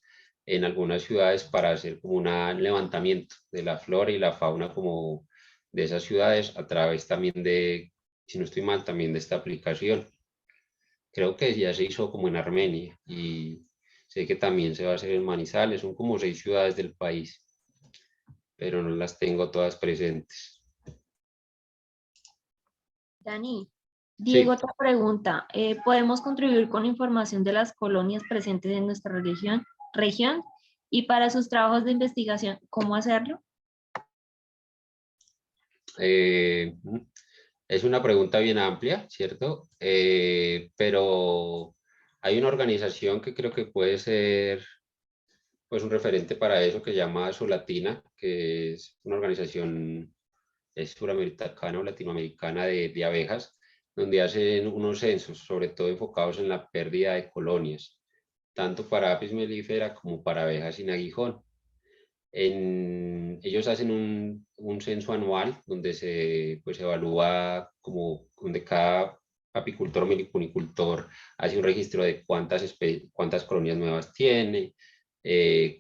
en algunas ciudades para hacer como un levantamiento de la flora y la fauna como de esas ciudades, a través también de, si no estoy mal, también de esta aplicación. Creo que ya se hizo como en Armenia, y sé que también se va a hacer en Manizales. Son como 6 ciudades del país, pero no las tengo todas presentes. Dani, Sí. Diego, otra pregunta. ¿Podemos contribuir con información de las colonias presentes en nuestra región? Y para sus trabajos de investigación, ¿cómo hacerlo? Es una pregunta bien amplia, ¿cierto? Pero hay una organización que creo que puede ser pues un referente para eso, que se llama Solatina, que es una organización suramericana o latinoamericana de abejas, donde hacen unos censos, sobre todo enfocados en la pérdida de colonias, tanto para Apis mellifera como para abejas sin aguijón. Ellos hacen un censo anual donde se evalúa, como donde cada apicultor o meliponicultor hace un registro de cuántas colonias nuevas tiene,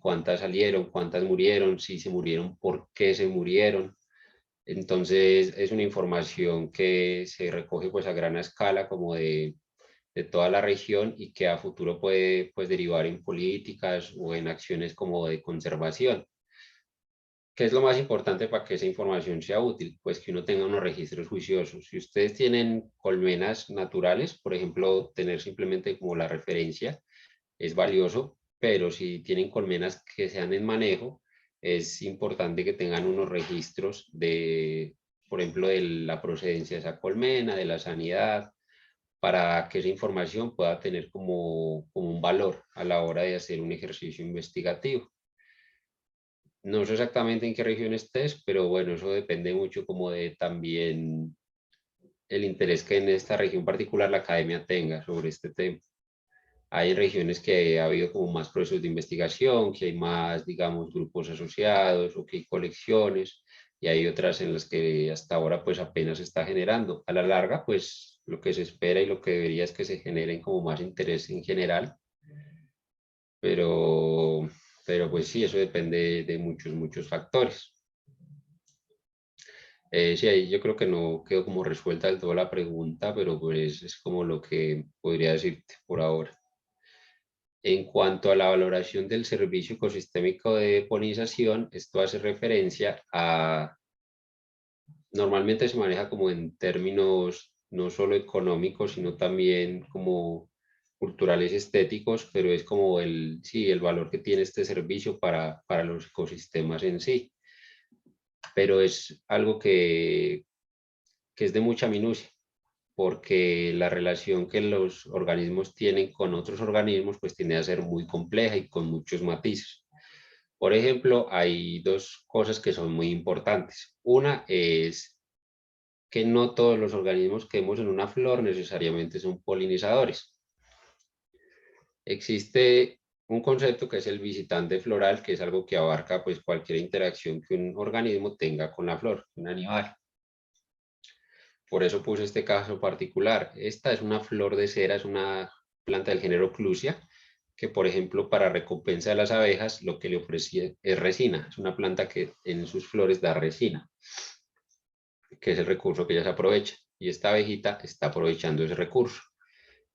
cuántas salieron, cuántas murieron, si se murieron, por qué se murieron. Entonces es una información que se recoge pues a gran escala como de toda la región, y que a futuro puede pues derivar en políticas o en acciones como de conservación. ¿Qué es lo más importante para que esa información sea útil? Pues que uno tenga unos registros juiciosos. Si ustedes tienen colmenas naturales, por ejemplo, tener simplemente como la referencia es valioso, pero si tienen colmenas que sean en manejo, es importante que tengan unos registros de, por ejemplo, de la procedencia de esa colmena, de la sanidad, para que esa información pueda tener como un valor a la hora de hacer un ejercicio investigativo. No sé exactamente en qué región estés, pero bueno, eso depende mucho como de también el interés que en esta región particular la academia tenga sobre este tema. Hay regiones que ha habido como más procesos de investigación, que hay más, digamos, grupos asociados o que hay colecciones, y hay otras en las que hasta ahora pues apenas se está generando. A la larga, pues lo que se espera y lo que debería es que se generen como más interés en general, pero, pero pues sí, eso depende de muchos factores. Sí, ahí yo creo que no quedó como resuelta del todo la pregunta, pero pues es como lo que podría decirte por ahora. En cuanto a la valoración del servicio ecosistémico de polinización, esto hace referencia a, normalmente se maneja como en términos no solo económicos, sino también como culturales estéticos, pero es como el, sí, el valor que tiene este servicio para los ecosistemas en sí. Pero es algo que es de mucha minucia, porque la relación que los organismos tienen con otros organismos pues tiende a ser muy compleja y con muchos matices. Por ejemplo, hay dos cosas que son muy importantes. Una es que no todos los organismos que vemos en una flor necesariamente son polinizadores. Existe un concepto que es el visitante floral, que es algo que abarca pues cualquier interacción que un organismo tenga con la flor, un animal. Por eso puse este caso particular. Esta es una flor de cera, es una planta del género Clusia, que por ejemplo para recompensa de las abejas lo que le ofrecía es resina. Es una planta que en sus flores da resina, que es el recurso que ellas aprovechan. Y esta abejita está aprovechando ese recurso.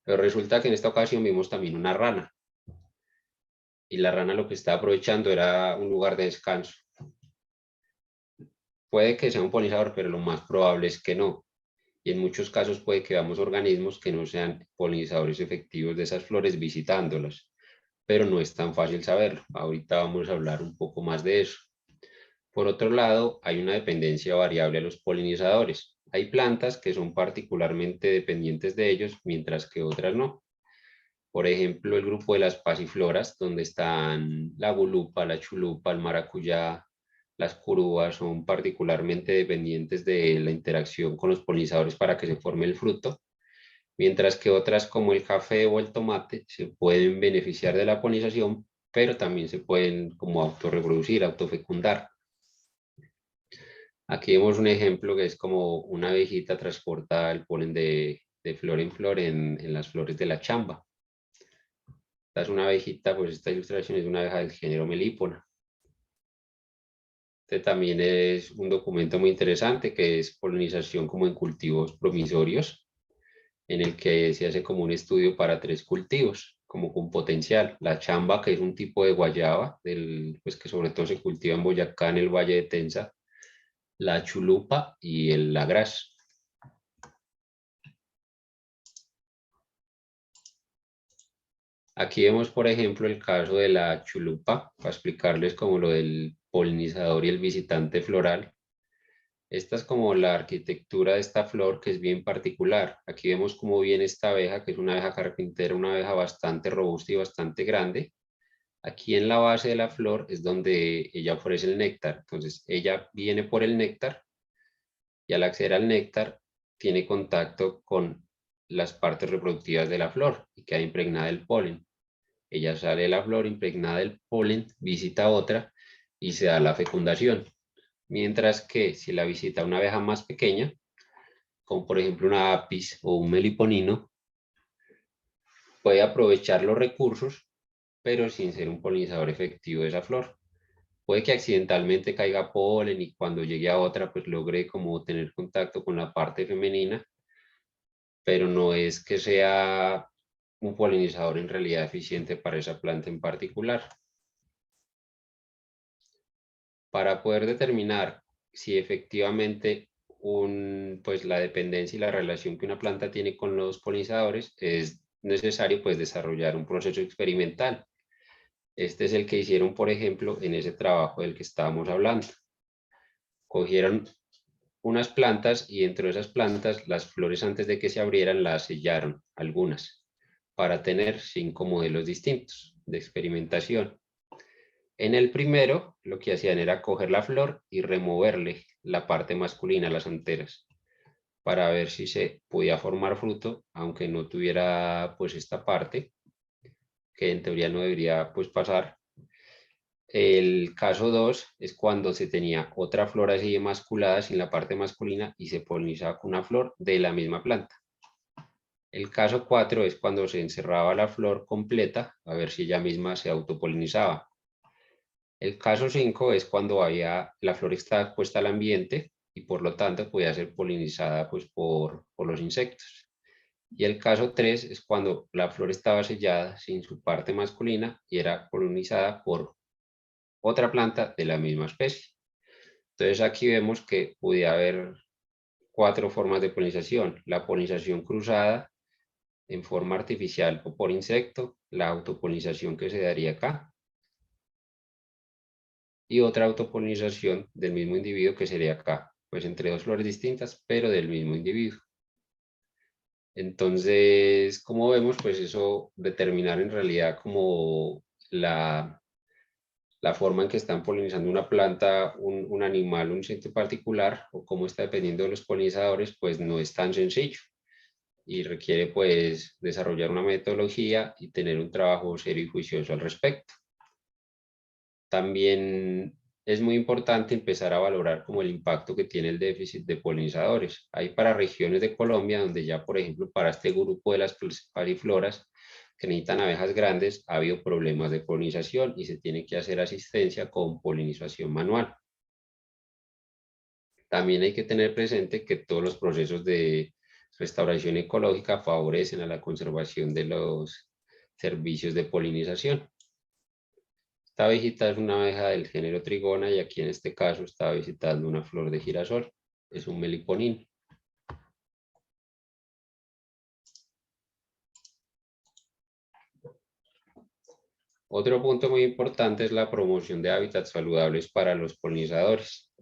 Pero resulta que en esta ocasión vimos también una rana. Y la rana lo que estaba aprovechando era un lugar de descanso. Puede que sea un polinizador, pero lo más probable es que no. Y en muchos casos puede que veamos organismos que no sean polinizadores efectivos de esas flores visitándolas, pero no es tan fácil saberlo. Ahorita vamos a hablar un poco más de eso. Por otro lado, hay una dependencia variable a los polinizadores. Hay plantas que son particularmente dependientes de ellos, mientras que otras no. Por ejemplo, el grupo de las pasifloras, donde están la gulupa, la chulupa, el maracuyá, las curúas, son particularmente dependientes de la interacción con los polinizadores para que se forme el fruto, mientras que otras como el café o el tomate se pueden beneficiar de la polinización, pero también se pueden como autorreproducir, autofecundar. Aquí vemos un ejemplo que es como una abejita transporta el polen de flor en flor en las flores de la chamba. Esta es una abejita, pues esta ilustración es una abeja del género Melípona. Este también es un documento muy interesante que es polinización como en cultivos promisorios, en el que se hace como un estudio para 3 cultivos, como con potencial. La chamba, que es un tipo de guayaba, pues que sobre todo se cultiva en Boyacá, en el Valle de Tenza, la chulupa y el lagraz. Aquí vemos, por ejemplo, el caso de la chulupa, para explicarles como lo del polinizador y el visitante floral. Esta es como la arquitectura de esta flor, que es bien particular. Aquí vemos cómo viene esta abeja, que es una abeja carpintera, una abeja bastante robusta y bastante grande. Aquí en la base de la flor es donde ella ofrece el néctar. Entonces, ella viene por el néctar y al acceder al néctar tiene contacto con las partes reproductivas de la flor y queda impregnada del polen. Ella sale de la flor impregnada del polen, visita otra y se da la fecundación. Mientras que si la visita una abeja más pequeña, como por ejemplo una apis o un meliponino, puede aprovechar los recursos, pero sin ser un polinizador efectivo de esa flor. Puede que accidentalmente caiga polen y cuando llegue a otra, pues logre como tener contacto con la parte femenina, pero no es que sea un polinizador en realidad eficiente para esa planta en particular. Para poder determinar si efectivamente pues la dependencia y la relación que una planta tiene con los polinizadores, es necesario pues desarrollar un proceso experimental. Este es el que hicieron, por ejemplo, en ese trabajo del que estábamos hablando. Cogieron unas plantas y dentro de esas plantas las flores, antes de que se abrieran, las sellaron, algunas, para tener 5 modelos distintos de experimentación. En el primero, lo que hacían era coger la flor y removerle la parte masculina, las anteras, para ver si se podía formar fruto, aunque no tuviera pues esta parte, que en teoría no debería pues pasar. El caso 2 es cuando se tenía otra flor así emasculada sin la parte masculina y se polinizaba con una flor de la misma planta. El caso 4 es cuando se encerraba la flor completa a ver si ella misma se autopolinizaba. El caso 5 es cuando la flor está expuesta al ambiente y por lo tanto podía ser polinizada pues, por los insectos. Y el caso 3 es cuando la flor estaba sellada sin su parte masculina y era polinizada por otra planta de la misma especie. Entonces aquí vemos que podía haber 4 formas de polinización: la polinización cruzada en forma artificial o por insecto, la autopolinización que se daría acá, y otra autopolinización del mismo individuo que sería acá, pues entre 2 flores distintas, pero del mismo individuo. Entonces, como vemos, pues eso determinar en realidad como la forma en que están polinizando una planta, un animal, un insecto particular, o cómo está dependiendo de los polinizadores, pues no es tan sencillo y requiere pues desarrollar una metodología y tener un trabajo serio y juicioso al respecto. También es muy importante empezar a valorar como el impacto que tiene el déficit de polinizadores. Hay para regiones de Colombia donde ya, por ejemplo, para este grupo de las parifloras que necesitan abejas grandes, ha habido problemas de polinización y se tiene que hacer asistencia con polinización manual. También hay que tener presente que todos los procesos de restauración ecológica favorecen a la conservación de los servicios de polinización. Esta abejita es una abeja del género Trigona y aquí en este caso está visitando una flor de girasol. Es un meliponín. Otro punto muy importante es la promoción de hábitats saludables para los polinizadores.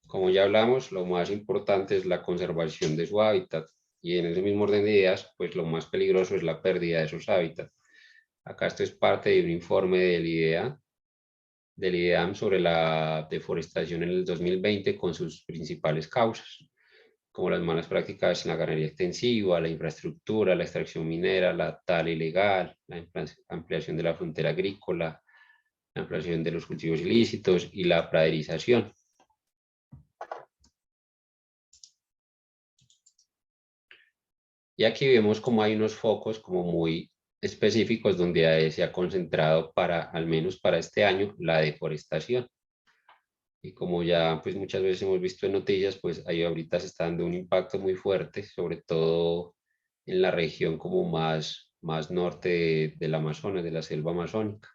Como ya hablamos, lo más importante es la conservación de su hábitat. Y en ese mismo orden de ideas, pues lo más peligroso es la pérdida de esos hábitats. Acá esto es parte de un informe del IDEAM sobre la deforestación en el 2020 con sus principales causas, como las malas prácticas en la ganadería extensiva, la infraestructura, la extracción minera, la tala ilegal, la ampliación de la frontera agrícola, la ampliación de los cultivos ilícitos y la praderización. Y aquí vemos como hay unos focos como muy específicos donde se ha concentrado al menos para este año, la deforestación. Y como ya pues muchas veces hemos visto en noticias, pues ahí ahorita se está dando un impacto muy fuerte, sobre todo en la región como más norte del Amazonas, de la selva amazónica.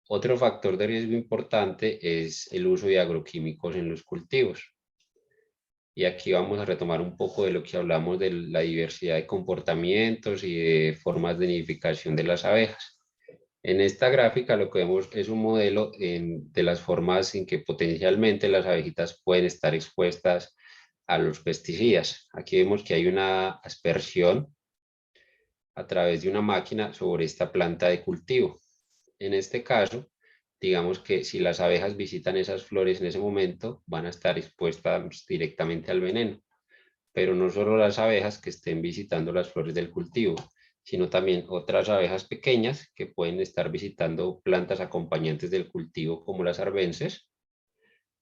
Otro factor de riesgo importante es el uso de agroquímicos en los cultivos. Y aquí vamos a retomar un poco de lo que hablamos de la diversidad de comportamientos y de formas de nidificación de las abejas. En esta gráfica lo que vemos es un modelo de las formas en que potencialmente las abejitas pueden estar expuestas a los pesticidas. Aquí vemos que hay una aspersión a través de una máquina sobre esta planta de cultivo. En este caso, digamos que si las abejas visitan esas flores en ese momento, van a estar expuestas directamente al veneno. Pero no solo las abejas que estén visitando las flores del cultivo, sino también otras abejas pequeñas que pueden estar visitando plantas acompañantes del cultivo como las arbences,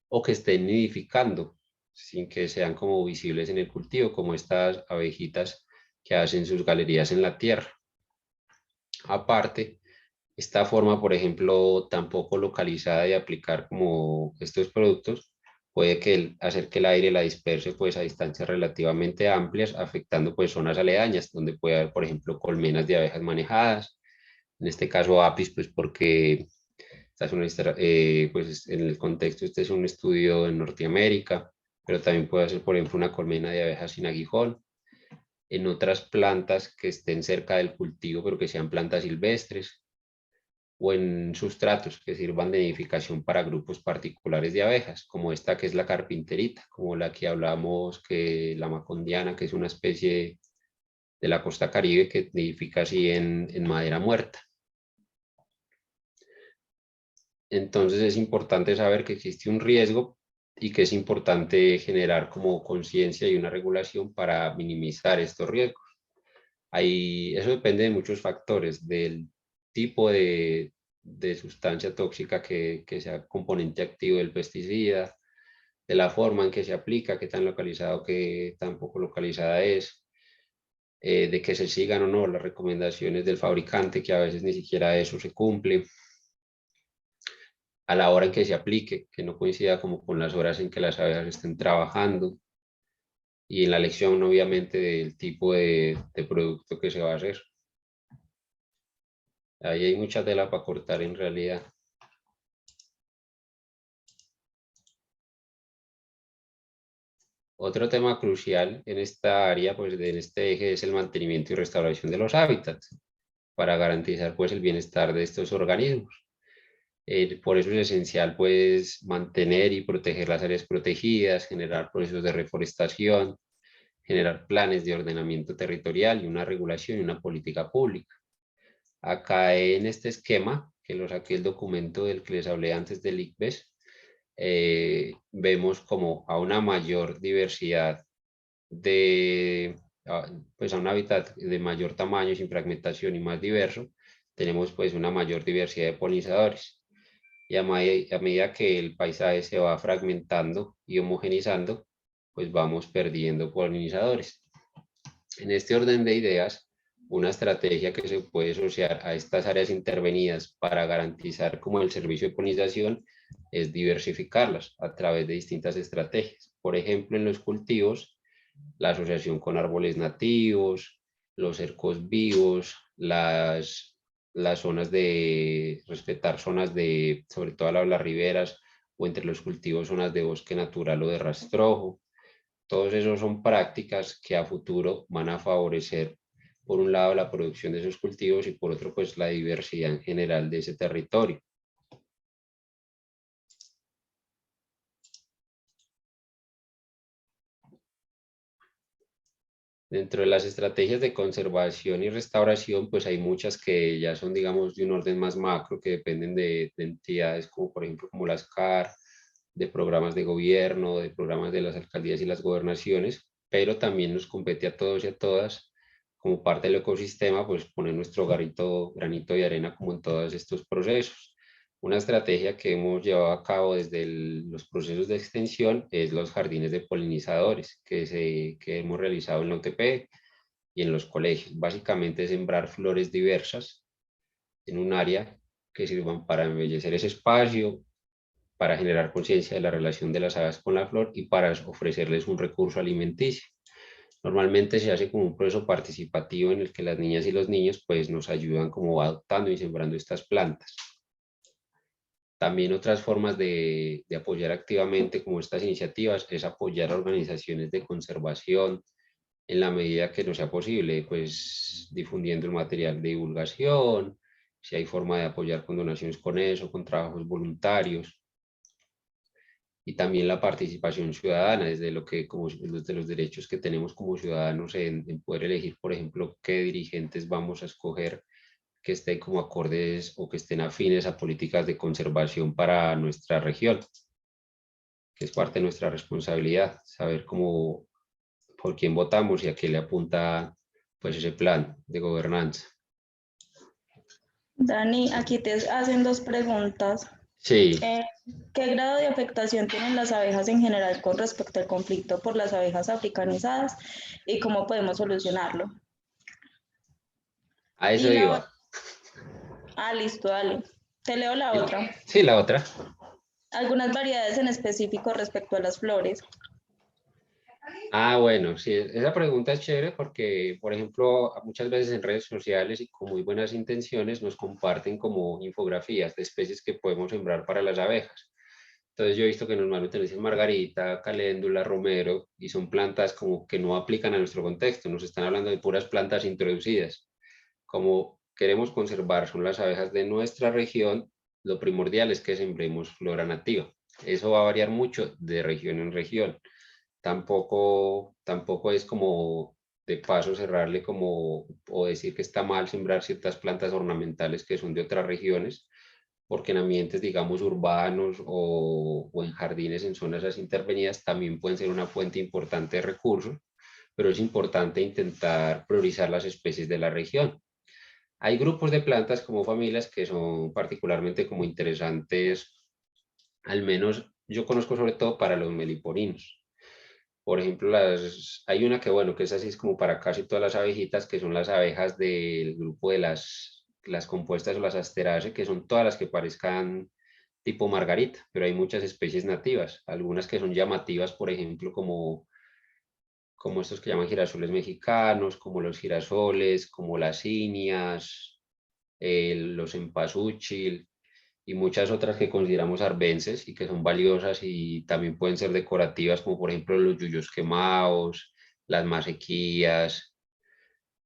o que estén nidificando sin que sean como visibles en el cultivo, como estas abejitas que hacen sus galerías en la tierra. Aparte, esta forma, por ejemplo, tan poco localizada de aplicar como estos productos, puede hacer que el aire la disperse pues a distancias relativamente amplias, afectando pues zonas aledañas, donde puede haber, por ejemplo, colmenas de abejas manejadas, en este caso apis, pues porque esta es pues en el contexto este es un estudio en Norteamérica, pero también puede ser, por ejemplo, una colmena de abejas sin aguijón, en otras plantas que estén cerca del cultivo, pero que sean plantas silvestres, o en sustratos que sirvan de nidificación para grupos particulares de abejas, como esta que es la carpinterita, como la que hablamos, que la macondiana, que es una especie la costa Caribe, que nidifica así en madera muerta. Entonces es importante saber que existe un riesgo y que es importante generar como conciencia y una regulación para minimizar estos riesgos. Eso depende de muchos factores, del tipo de sustancia tóxica que sea componente activo del pesticida, de la forma en que se aplica, qué tan localizado, qué tan poco localizada es, de que se sigan o no las recomendaciones del fabricante, que a veces ni siquiera eso se cumple, a la hora en que se aplique, que no coincida como con las horas en que las abejas estén trabajando, y en la elección obviamente del tipo de producto que se va a hacer. Ahí hay mucha tela para cortar en realidad. Otro tema crucial en esta área, pues en este eje, es el mantenimiento y restauración de los hábitats para garantizar pues el bienestar de estos organismos. Por eso es esencial pues mantener y proteger las áreas protegidas, generar procesos de reforestación, generar planes de ordenamiento territorial y una regulación y una política pública. Acá en este esquema, que lo saqué el documento del que les hablé antes del ICBES, vemos como a una mayor diversidad pues a un hábitat de mayor tamaño, sin fragmentación y más diverso, tenemos pues una mayor diversidad de polinizadores. Y a medida que el paisaje se va fragmentando y homogenizando, pues vamos perdiendo polinizadores. En este orden de ideas, una estrategia que se puede asociar a estas áreas intervenidas para garantizar como el servicio de polinización es diversificarlas a través de distintas estrategias. Por ejemplo, en los cultivos, la asociación con árboles nativos, los cercos vivos, las zonas de respetar zonas de, sobre todo las riberas o entre los cultivos, zonas de bosque natural o de rastrojo. Todos esos son prácticas que a futuro van a favorecer, por un lado, la producción de esos cultivos y por otro, pues la diversidad en general de ese territorio. Dentro de las estrategias de conservación y restauración, pues hay muchas que ya son, digamos, de un orden más macro, que dependen de entidades como, por ejemplo, como las CAR, de programas de gobierno, de programas de las alcaldías y las gobernaciones, pero también nos compete a todos y a todas, como parte del ecosistema, pues poner nuestro granito de arena como en todos estos procesos. Una estrategia que hemos llevado a cabo desde los procesos de extensión es los jardines de polinizadores que hemos realizado en la UTP y en los colegios. Básicamente sembrar flores diversas en un área que sirvan para embellecer ese espacio, para generar conciencia de la relación de las aves con la flor y para ofrecerles un recurso alimenticio. Normalmente se hace como un proceso participativo en el que las niñas y los niños pues nos ayudan como adoptando y sembrando estas plantas. También otras formas de apoyar activamente como estas iniciativas es apoyar a organizaciones de conservación en la medida que nos sea posible, pues difundiendo el material de divulgación, si hay forma de apoyar con donaciones con eso, con trabajos voluntarios. Y también la participación ciudadana, desde los derechos que tenemos como ciudadanos en poder elegir, por ejemplo, qué dirigentes vamos a escoger que estén como acordes o que estén afines a políticas de conservación para nuestra región, que es parte de nuestra responsabilidad, saber por quién votamos y a qué le apunta pues ese plan de gobernanza. Dani, aquí te hacen dos preguntas. Sí. ¿Qué grado de afectación tienen las abejas en general con respecto al conflicto por las abejas africanizadas y cómo podemos solucionarlo? A eso iba. Listo, dale. Te leo la otra. Sí, la otra. Algunas variedades en específico respecto a las flores. Bueno, sí, esa pregunta es chévere porque, por ejemplo, muchas veces en redes sociales y con muy buenas intenciones nos comparten como infografías de especies que podemos sembrar para las abejas. Entonces yo he visto que normalmente dicen margarita, caléndula, romero, y son plantas como que no aplican a nuestro contexto, nos están hablando de puras plantas introducidas. Como queremos conservar son las abejas de nuestra región, lo primordial es que sembremos flora nativa. Eso va a variar mucho de región en región. Tampoco es como de paso cerrarle como, o decir que está mal sembrar ciertas plantas ornamentales que son de otras regiones, porque en ambientes, digamos, urbanos o en jardines en zonas así intervenidas también pueden ser una fuente importante de recursos, pero es importante intentar priorizar las especies de la región. Hay grupos de plantas como familias que son particularmente como interesantes, al menos yo conozco sobre todo para los meliponinos. Por ejemplo, hay una que, bueno, que es así, es como para casi todas las abejitas, que son las abejas del grupo de las compuestas o las asteraceae, que son todas las que parezcan tipo margarita, pero hay muchas especies nativas, algunas que son llamativas, por ejemplo, como estos que llaman girasoles mexicanos, como los girasoles, como las zinnias, los cempasúchil, y muchas otras que consideramos arbenses y que son valiosas y también pueden ser decorativas, como por ejemplo los yuyos quemados, las masequías,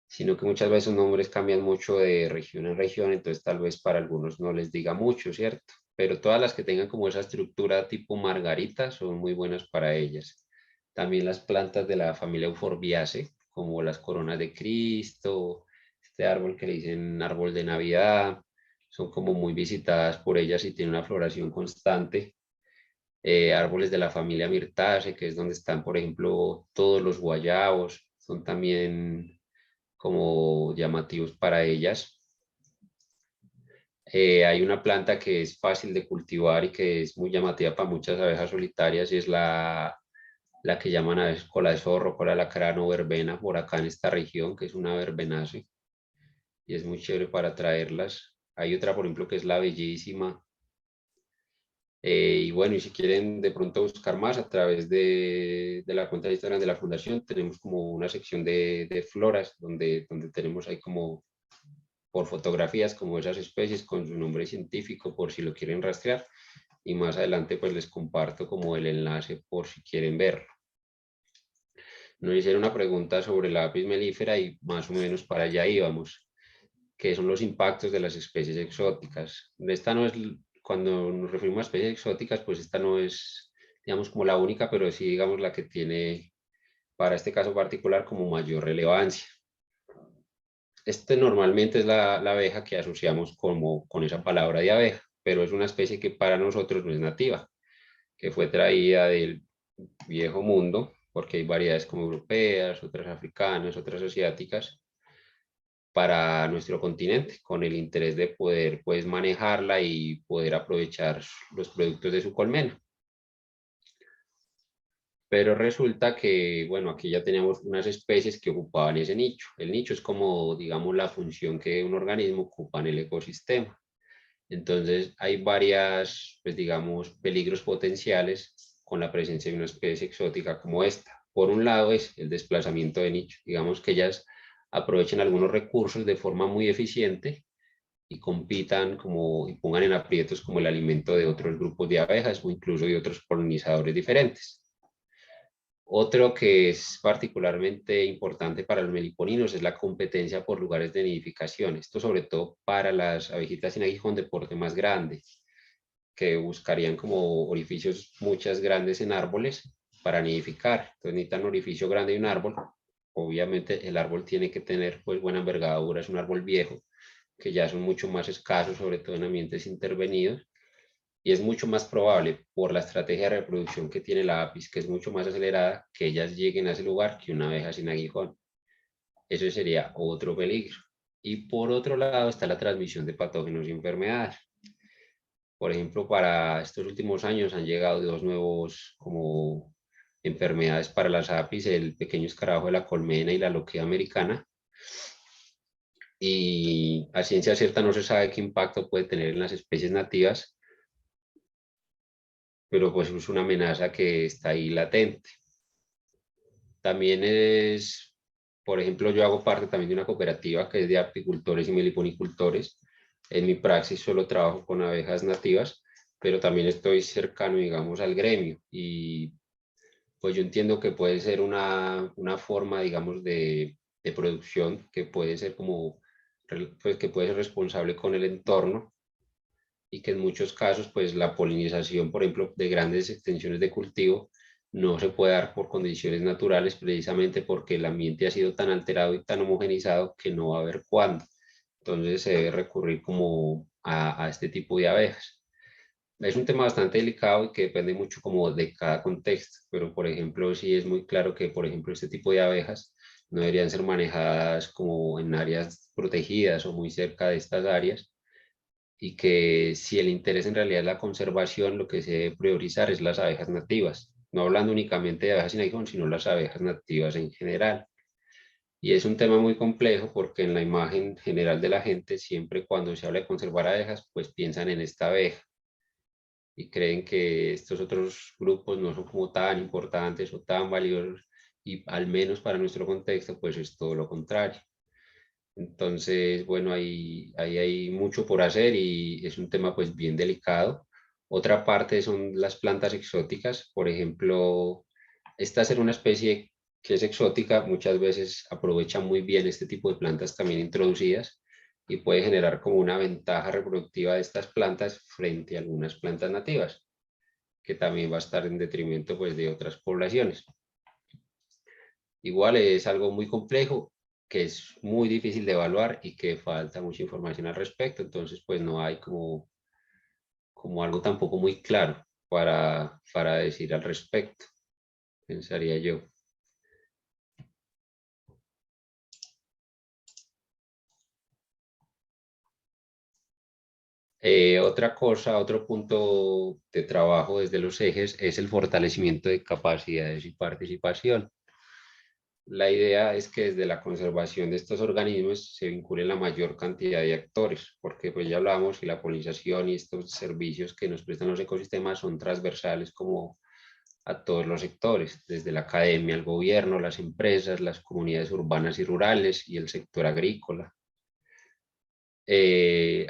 sino que muchas veces sus nombres cambian mucho de región en región, entonces tal vez para algunos no les diga mucho, ¿cierto? Pero todas las que tengan como esa estructura tipo margarita son muy buenas para ellas. También las plantas de la familia Euphorbiaceae, como las coronas de Cristo, este árbol que le dicen árbol de Navidad, son como muy visitadas por ellas y tienen una floración constante. Árboles de la familia Myrtaceae, que es donde están, por ejemplo, todos los guayabos, son también como llamativos para ellas. Hay una planta que es fácil de cultivar y que es muy llamativa para muchas abejas solitarias y es la que llaman a veces cola de zorro, cola de alacrán o verbena por acá en esta región, que es una verbenácea y es muy chévere para traerlas. Hay otra, por ejemplo, que es la bellísima. Y bueno, y si quieren de pronto buscar más a través de la cuenta de Instagram de la Fundación, tenemos como una sección de floras donde tenemos ahí como por fotografías como esas especies con su nombre científico por si lo quieren rastrear. Y más adelante pues les comparto como el enlace por si quieren verlo. Nos hicieron una pregunta sobre la apis mellifera y más o menos para allá íbamos, que son los impactos de las especies exóticas. Esta no es, cuando nos referimos a especies exóticas, pues esta no es, digamos, como la única, pero sí, digamos, la que tiene, para este caso particular, como mayor relevancia. Este normalmente es la abeja que asociamos con esa palabra de abeja, pero es una especie que para nosotros no es nativa, que fue traída del viejo mundo, porque hay variedades como europeas, otras africanas, otras asiáticas, para nuestro continente, con el interés de poder pues manejarla y poder aprovechar los productos de su colmena. Pero resulta que, bueno, aquí ya teníamos unas especies que ocupaban ese nicho. El nicho es como, digamos, la función que un organismo ocupa en el ecosistema. Entonces hay varias, pues digamos, peligros potenciales con la presencia de una especie exótica como esta. Por un lado es el desplazamiento de nicho. Digamos que ellas aprovechen algunos recursos de forma muy eficiente y compitan y pongan en aprietos como el alimento de otros grupos de abejas o incluso de otros polinizadores diferentes. Otro que es particularmente importante para los meliponinos es la competencia por lugares de nidificación. Esto sobre todo para las abejitas sin aguijón de porte más grande, que buscarían como orificios muchas grandes en árboles para nidificar. Entonces necesitan un orificio grande y un árbol. Obviamente el árbol tiene que tener pues buena envergadura, es un árbol viejo, que ya son mucho más escasos, sobre todo en ambientes intervenidos. Y es mucho más probable, por la estrategia de reproducción que tiene la apis, que es mucho más acelerada, que ellas lleguen a ese lugar que una abeja sin aguijón. Eso sería otro peligro. Y por otro lado está la transmisión de patógenos y enfermedades. Por ejemplo, para estos últimos años han llegado dos nuevos como enfermedades para las apis, el pequeño escarabajo de la colmena y la loquia americana. Y a ciencia cierta no se sabe qué impacto puede tener en las especies nativas, pero pues es una amenaza que está ahí latente. También por ejemplo, yo hago parte también de una cooperativa que es de apicultores y meliponicultores. En mi praxis solo trabajo con abejas nativas, pero también estoy cercano, digamos, al gremio. Y pues yo entiendo que puede ser una forma, digamos, de producción que puede ser como, pues que puede ser responsable con el entorno y que en muchos casos, pues la polinización, por ejemplo, de grandes extensiones de cultivo, no se puede dar por condiciones naturales, precisamente porque el ambiente ha sido tan alterado y tan homogenizado que no va a haber cuándo. Entonces se debe recurrir como a este tipo de abejas. Es un tema bastante delicado y que depende mucho como de cada contexto, pero por ejemplo sí es muy claro que por ejemplo este tipo de abejas no deberían ser manejadas como en áreas protegidas o muy cerca de estas áreas, y que si el interés en realidad es la conservación, lo que se debe priorizar es las abejas nativas, no hablando únicamente de abejas sin aguijón, sino las abejas nativas en general. Y es un tema muy complejo porque en la imagen general de la gente, siempre cuando se habla de conservar abejas, pues piensan en esta abeja y creen que estos otros grupos no son como tan importantes o tan valiosos, y al menos para nuestro contexto, pues es todo lo contrario. Entonces, bueno, ahí hay mucho por hacer y es un tema pues bien delicado. Otra parte son las plantas exóticas. Por ejemplo, esta ser una especie que es exótica, muchas veces aprovecha muy bien este tipo de plantas también introducidas y puede generar como una ventaja reproductiva de estas plantas frente a algunas plantas nativas, que también va a estar en detrimento pues de otras poblaciones. Igual es algo muy complejo, que es muy difícil de evaluar y que falta mucha información al respecto, entonces pues no hay como algo tampoco muy claro para decir al respecto, pensaría yo. Otra cosa, otro punto de trabajo desde los ejes es el fortalecimiento de capacidades y participación. La idea es que desde la conservación de estos organismos se vincule la mayor cantidad de actores, porque pues ya hablamos que la polinización y estos servicios que nos prestan los ecosistemas son transversales como a todos los sectores, desde la academia, el gobierno, las empresas, las comunidades urbanas y rurales y el sector agrícola.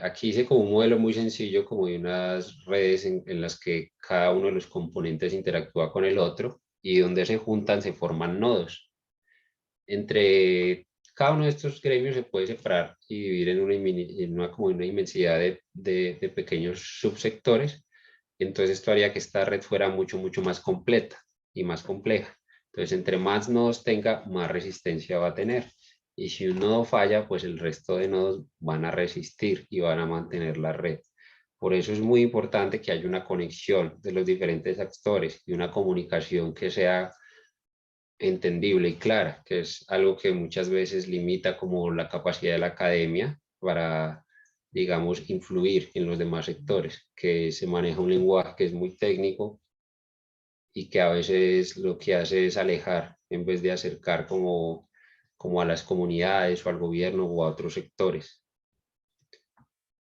Aquí hice como un modelo muy sencillo, como de unas redes en las que cada uno de los componentes interactúa con el otro y donde se juntan se forman nodos. Entre cada uno de estos gremios se puede separar y dividir como una inmensidad de pequeños subsectores. Entonces esto haría que esta red fuera mucho más completa y más compleja. Entonces, entre más nodos tenga, más resistencia va a tener. Y si un nodo falla, pues el resto de nodos van a resistir y van a mantener la red. Por eso es muy importante que haya una conexión de los diferentes actores y una comunicación que sea entendible y clara, que es algo que muchas veces limita como la capacidad de la academia para, digamos, influir en los demás sectores, que se maneja un lenguaje que es muy técnico y que a veces lo que hace es alejar en vez de acercar como a las comunidades o al gobierno o a otros sectores.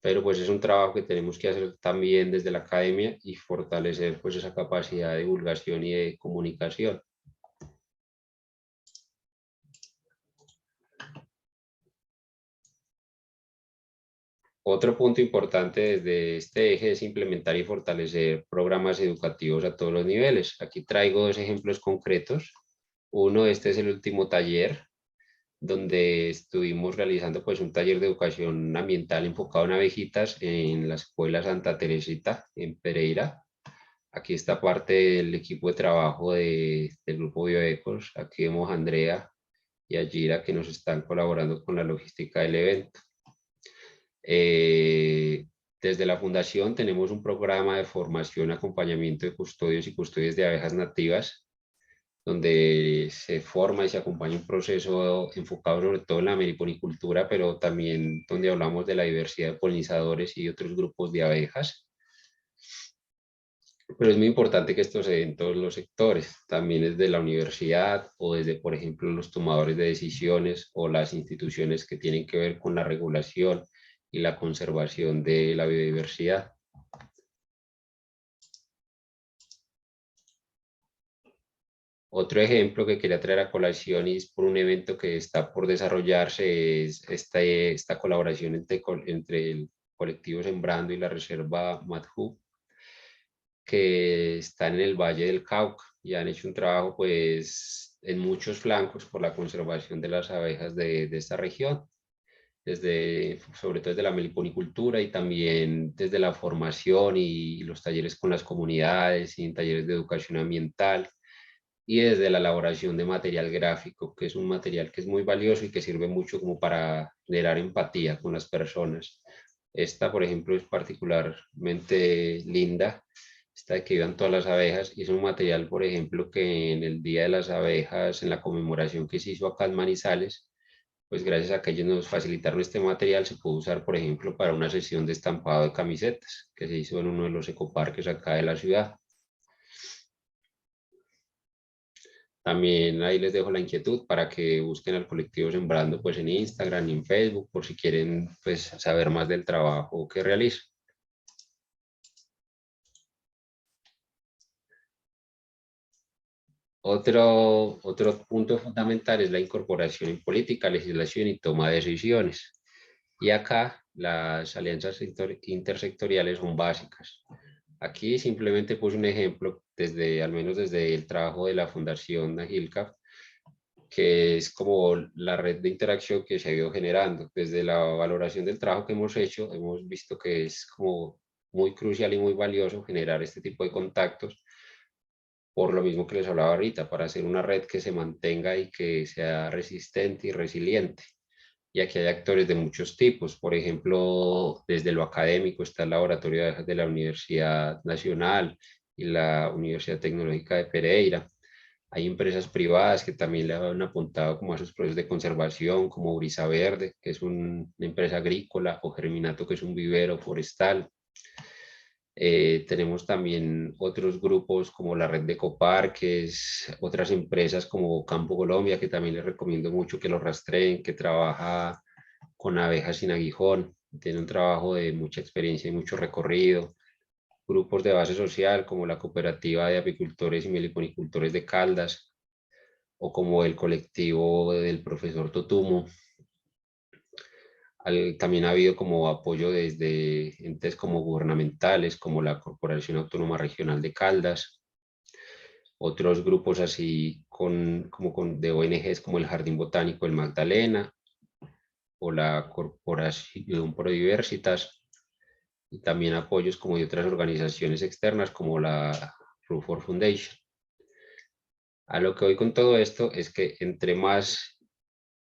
Pero pues es un trabajo que tenemos que hacer también desde la academia y fortalecer pues esa capacidad de divulgación y de comunicación. Otro punto importante desde este eje es implementar y fortalecer programas educativos a todos los niveles. Aquí traigo dos ejemplos concretos. Uno, este es el último taller, donde estuvimos realizando pues un taller de educación ambiental enfocado en abejitas en la Escuela Santa Teresita en Pereira. Aquí está parte del equipo de trabajo del grupo Bioecos. Aquí vemos a Andrea y a Gira que nos están colaborando con la logística del evento. Desde la fundación tenemos un programa de formación, acompañamiento de custodios y custodias de abejas nativas, donde se forma y se acompaña un proceso enfocado sobre todo en la meliponicultura, pero también donde hablamos de la diversidad de polinizadores y otros grupos de abejas. Pero es muy importante que esto se dé en todos los sectores, también desde la universidad o desde, por ejemplo, los tomadores de decisiones o las instituciones que tienen que ver con la regulación y la conservación de la biodiversidad. Otro ejemplo que quería traer a colación y es por un evento que está por desarrollarse es esta colaboración entre el colectivo Sembrando y la Reserva Matjú, que están en el Valle del Cauca y han hecho un trabajo pues en muchos flancos por la conservación de las abejas de esta región, sobre todo desde la meliponicultura y también desde la formación y los talleres con las comunidades y en talleres de educación ambiental. y desde la elaboración de material gráfico, que es un material que es muy valioso y que sirve mucho como para generar empatía con las personas. Esta, por ejemplo, es particularmente linda, esta de que vivan todas las abejas, y es un material, por ejemplo, que en el Día de las Abejas, en la conmemoración que se hizo acá en Manizales, pues gracias a que ellos nos facilitaron este material, se pudo usar, por ejemplo, para una sesión de estampado de camisetas, que se hizo en uno de los ecoparques acá de la ciudad. También ahí les dejo la inquietud para que busquen al colectivo Sembrando pues en Instagram y en Facebook por si quieren pues saber más del trabajo que realizo. Otro punto fundamental es la incorporación en política, legislación y toma de decisiones. Y acá las alianzas intersectoriales son básicas. Aquí simplemente puse un ejemplo, al menos desde el trabajo de la Fundación Agilcap, que es como la red de interacción que se ha ido generando. Desde la valoración del trabajo que hemos hecho, hemos visto que es como muy crucial y muy valioso generar este tipo de contactos, por lo mismo que les hablaba ahorita, para hacer una red que se mantenga y que sea resistente y resiliente. Y aquí hay actores de muchos tipos, por ejemplo, desde lo académico está el Laboratorio de Abejas de la Universidad Nacional y la Universidad Tecnológica de Pereira. Hay empresas privadas que también le han apuntado como a sus procesos de conservación, como Brisa Verde, que es una empresa agrícola, o Germinato, que es un vivero forestal. Tenemos también otros grupos como la red de ecoparques, otras empresas como Campo Colombia, que también les recomiendo mucho que lo rastreen, que trabaja con abejas sin aguijón, tiene un trabajo de mucha experiencia y mucho recorrido. Grupos de base social como la Cooperativa de Apicultores y Meliponicultores de Caldas, o como el colectivo del profesor Totumo. También ha habido como apoyo desde entes como gubernamentales, como la Corporación Autónoma Regional de Caldas, otros grupos así de ONGs como el Jardín Botánico del Magdalena, o la Corporación Prodiversitas, y también apoyos como de otras organizaciones externas como la Rufor Foundation. A lo que voy con todo esto es que entre más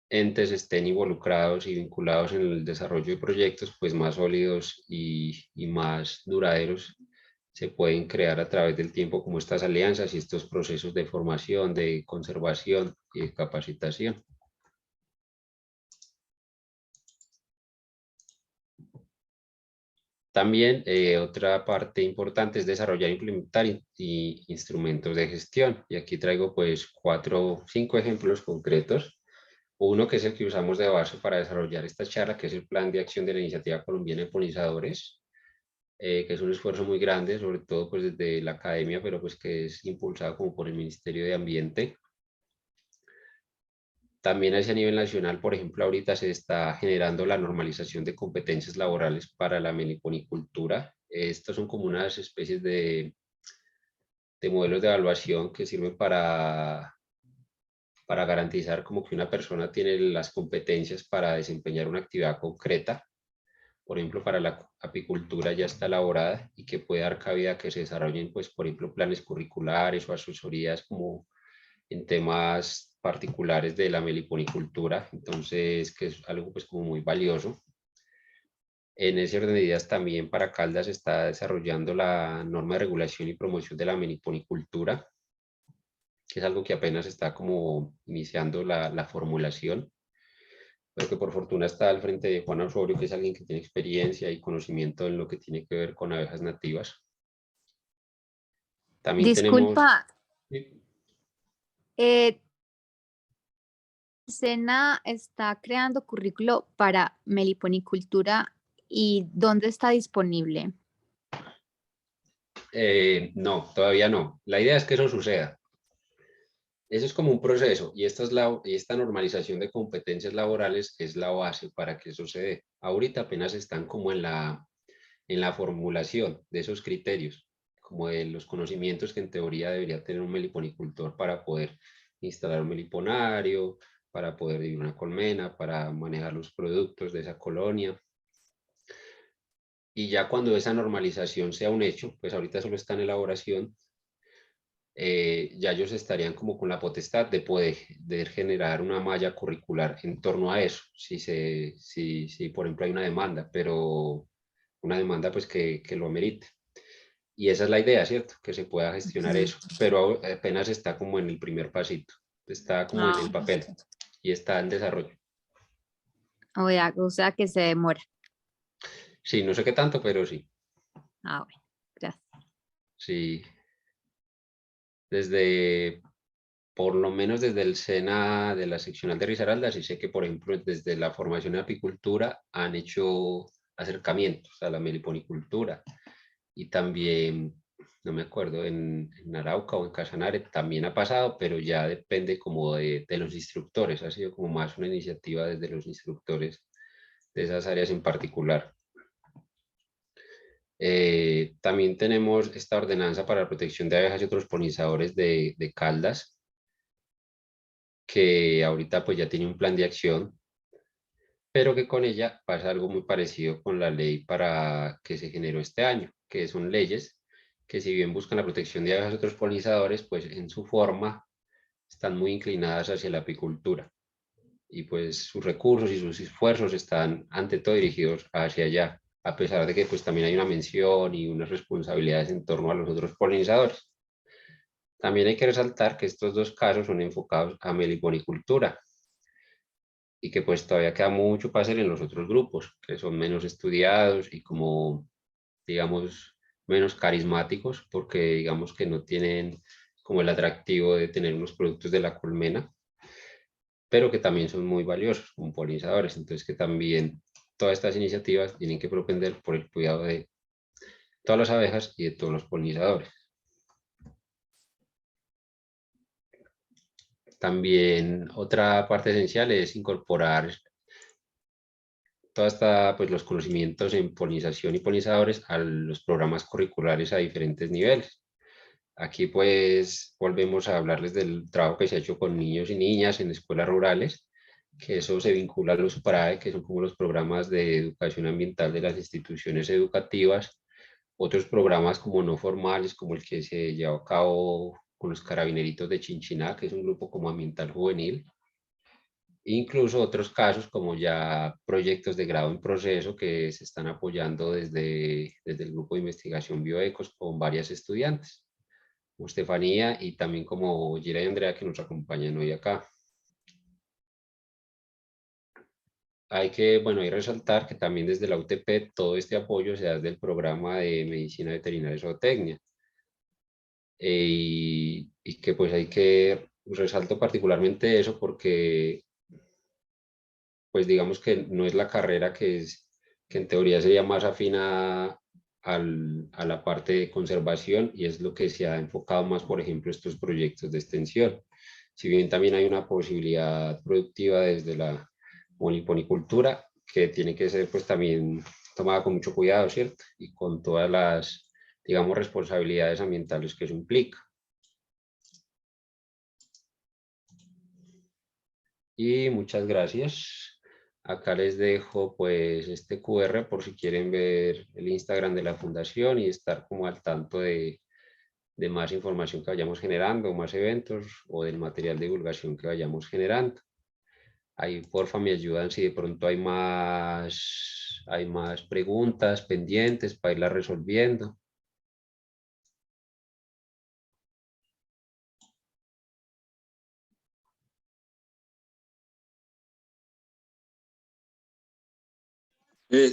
entes estén involucrados y vinculados en el desarrollo de proyectos, pues más sólidos y más duraderos se pueden crear a través del tiempo, como estas alianzas y estos procesos de formación, de conservación y de capacitación. También otra parte importante es desarrollar e implementar instrumentos de gestión. Y aquí traigo pues 5 ejemplos concretos. Uno que es el que usamos de base para desarrollar esta charla, que es el Plan de Acción de la Iniciativa Colombiana de Polinizadores, que es un esfuerzo muy grande, sobre todo pues desde la academia, pero pues que es impulsado como por el Ministerio de Ambiente. También a ese nivel nacional, por ejemplo, ahorita se está generando la normalización de competencias laborales para la meliponicultura. Estas son como unas especies de modelos de evaluación que sirven para garantizar como que una persona tiene las competencias para desempeñar una actividad concreta. Por ejemplo, para la apicultura ya está elaborada y que puede dar cabida a que se desarrollen, pues, por ejemplo, planes curriculares o asesorías como en temas particulares de la meliponicultura. Entonces, que es algo pues como muy valioso. En ese orden de ideas también para Caldas se está desarrollando la norma de regulación y promoción de la meliponicultura, que es algo que apenas está como iniciando la formulación, pero que por fortuna está al frente de Juan Osorio, que es alguien que tiene experiencia y conocimiento en lo que tiene que ver con abejas nativas. También Disculpa, tenemos... SENA está creando currículo para meliponicultura, ¿y dónde está disponible? No, todavía no. La idea es que eso suceda. Eso es como un proceso y esta normalización de competencias laborales es la base para que eso se dé. Ahorita apenas están como en la formulación de esos criterios, como de los conocimientos que en teoría debería tener un meliponicultor para poder instalar un meliponario, para poder vivir una colmena, para manejar los productos de esa colonia. Y ya cuando esa normalización sea un hecho, pues ahorita solo está en elaboración, ya ellos estarían como con la potestad de poder generar una malla curricular en torno a eso, si por ejemplo hay una demanda, pero una demanda pues que lo amerite. Y esa es la idea, ¿cierto? Que se pueda gestionar eso, pero apenas está como en el primer pasito, está como en el papel y está en desarrollo. O sea que se demora. Sí, no sé qué tanto, pero sí. Ah, bueno, gracias. Sí. Por lo menos desde el SENA de la seccional de Risaralda, sí sé que, por ejemplo, desde la formación en apicultura han hecho acercamientos a la meliponicultura. Y también, no me acuerdo, en Arauca o en Casanare también ha pasado, pero ya depende como de los instructores. Ha sido como más una iniciativa desde los instructores de esas áreas en particular. También tenemos esta ordenanza para la protección de abejas y otros polinizadores de Caldas, que ahorita pues ya tiene un plan de acción, pero que con ella pasa algo muy parecido con la ley para que se generó este año, que son leyes que, si bien buscan la protección de abejas y otros polinizadores, pues en su forma están muy inclinadas hacia la apicultura, y pues sus recursos y sus esfuerzos están ante todo dirigidos hacia allá, a pesar de que pues también hay una mención y unas responsabilidades en torno a los otros polinizadores. También hay que resaltar que estos dos casos son enfocados a meliponicultura, y que pues todavía queda mucho para hacer en los otros grupos, que son menos estudiados y como, digamos, menos carismáticos, porque digamos que no tienen como el atractivo de tener unos productos de la colmena, pero que también son muy valiosos como polinizadores. Entonces que también todas estas iniciativas tienen que propender por el cuidado de todas las abejas y de todos los polinizadores. También otra parte esencial es incorporar pues los conocimientos en polinización y polinizadores a los programas curriculares a diferentes niveles. Aquí pues volvemos a hablarles del trabajo que se ha hecho con niños y niñas en escuelas rurales, que eso se vincula a los PRAE, que son como los programas de educación ambiental de las instituciones educativas, otros programas como no formales, como el que se lleva a cabo con los carabineritos de Chinchiná, que es un grupo como ambiental juvenil, incluso otros casos como ya proyectos de grado en proceso que se están apoyando desde el grupo de investigación Bioecos con varias estudiantes, como Estefanía y también como Gira y Andrea, que nos acompañan hoy acá. Hay que resaltar que también desde la UTP todo este apoyo se da desde el programa de Medicina Veterinaria y Zootecnia. Y que pues hay que resalto particularmente eso porque pues digamos que no es la carrera que en teoría sería más afina a la parte de conservación, y es lo que se ha enfocado más, por ejemplo, estos proyectos de extensión. Si bien también hay una posibilidad productiva desde la meliponicultura, que tiene que ser pues también tomada con mucho cuidado, ¿cierto? Y con todas las, digamos, responsabilidades ambientales que eso implica. Y muchas gracias. Acá les dejo pues este QR por si quieren ver el Instagram de la fundación y estar como al tanto de más información que vayamos generando, más eventos o del material de divulgación que vayamos generando. Ahí porfa me ayudan si de pronto hay más preguntas pendientes para irlas resolviendo.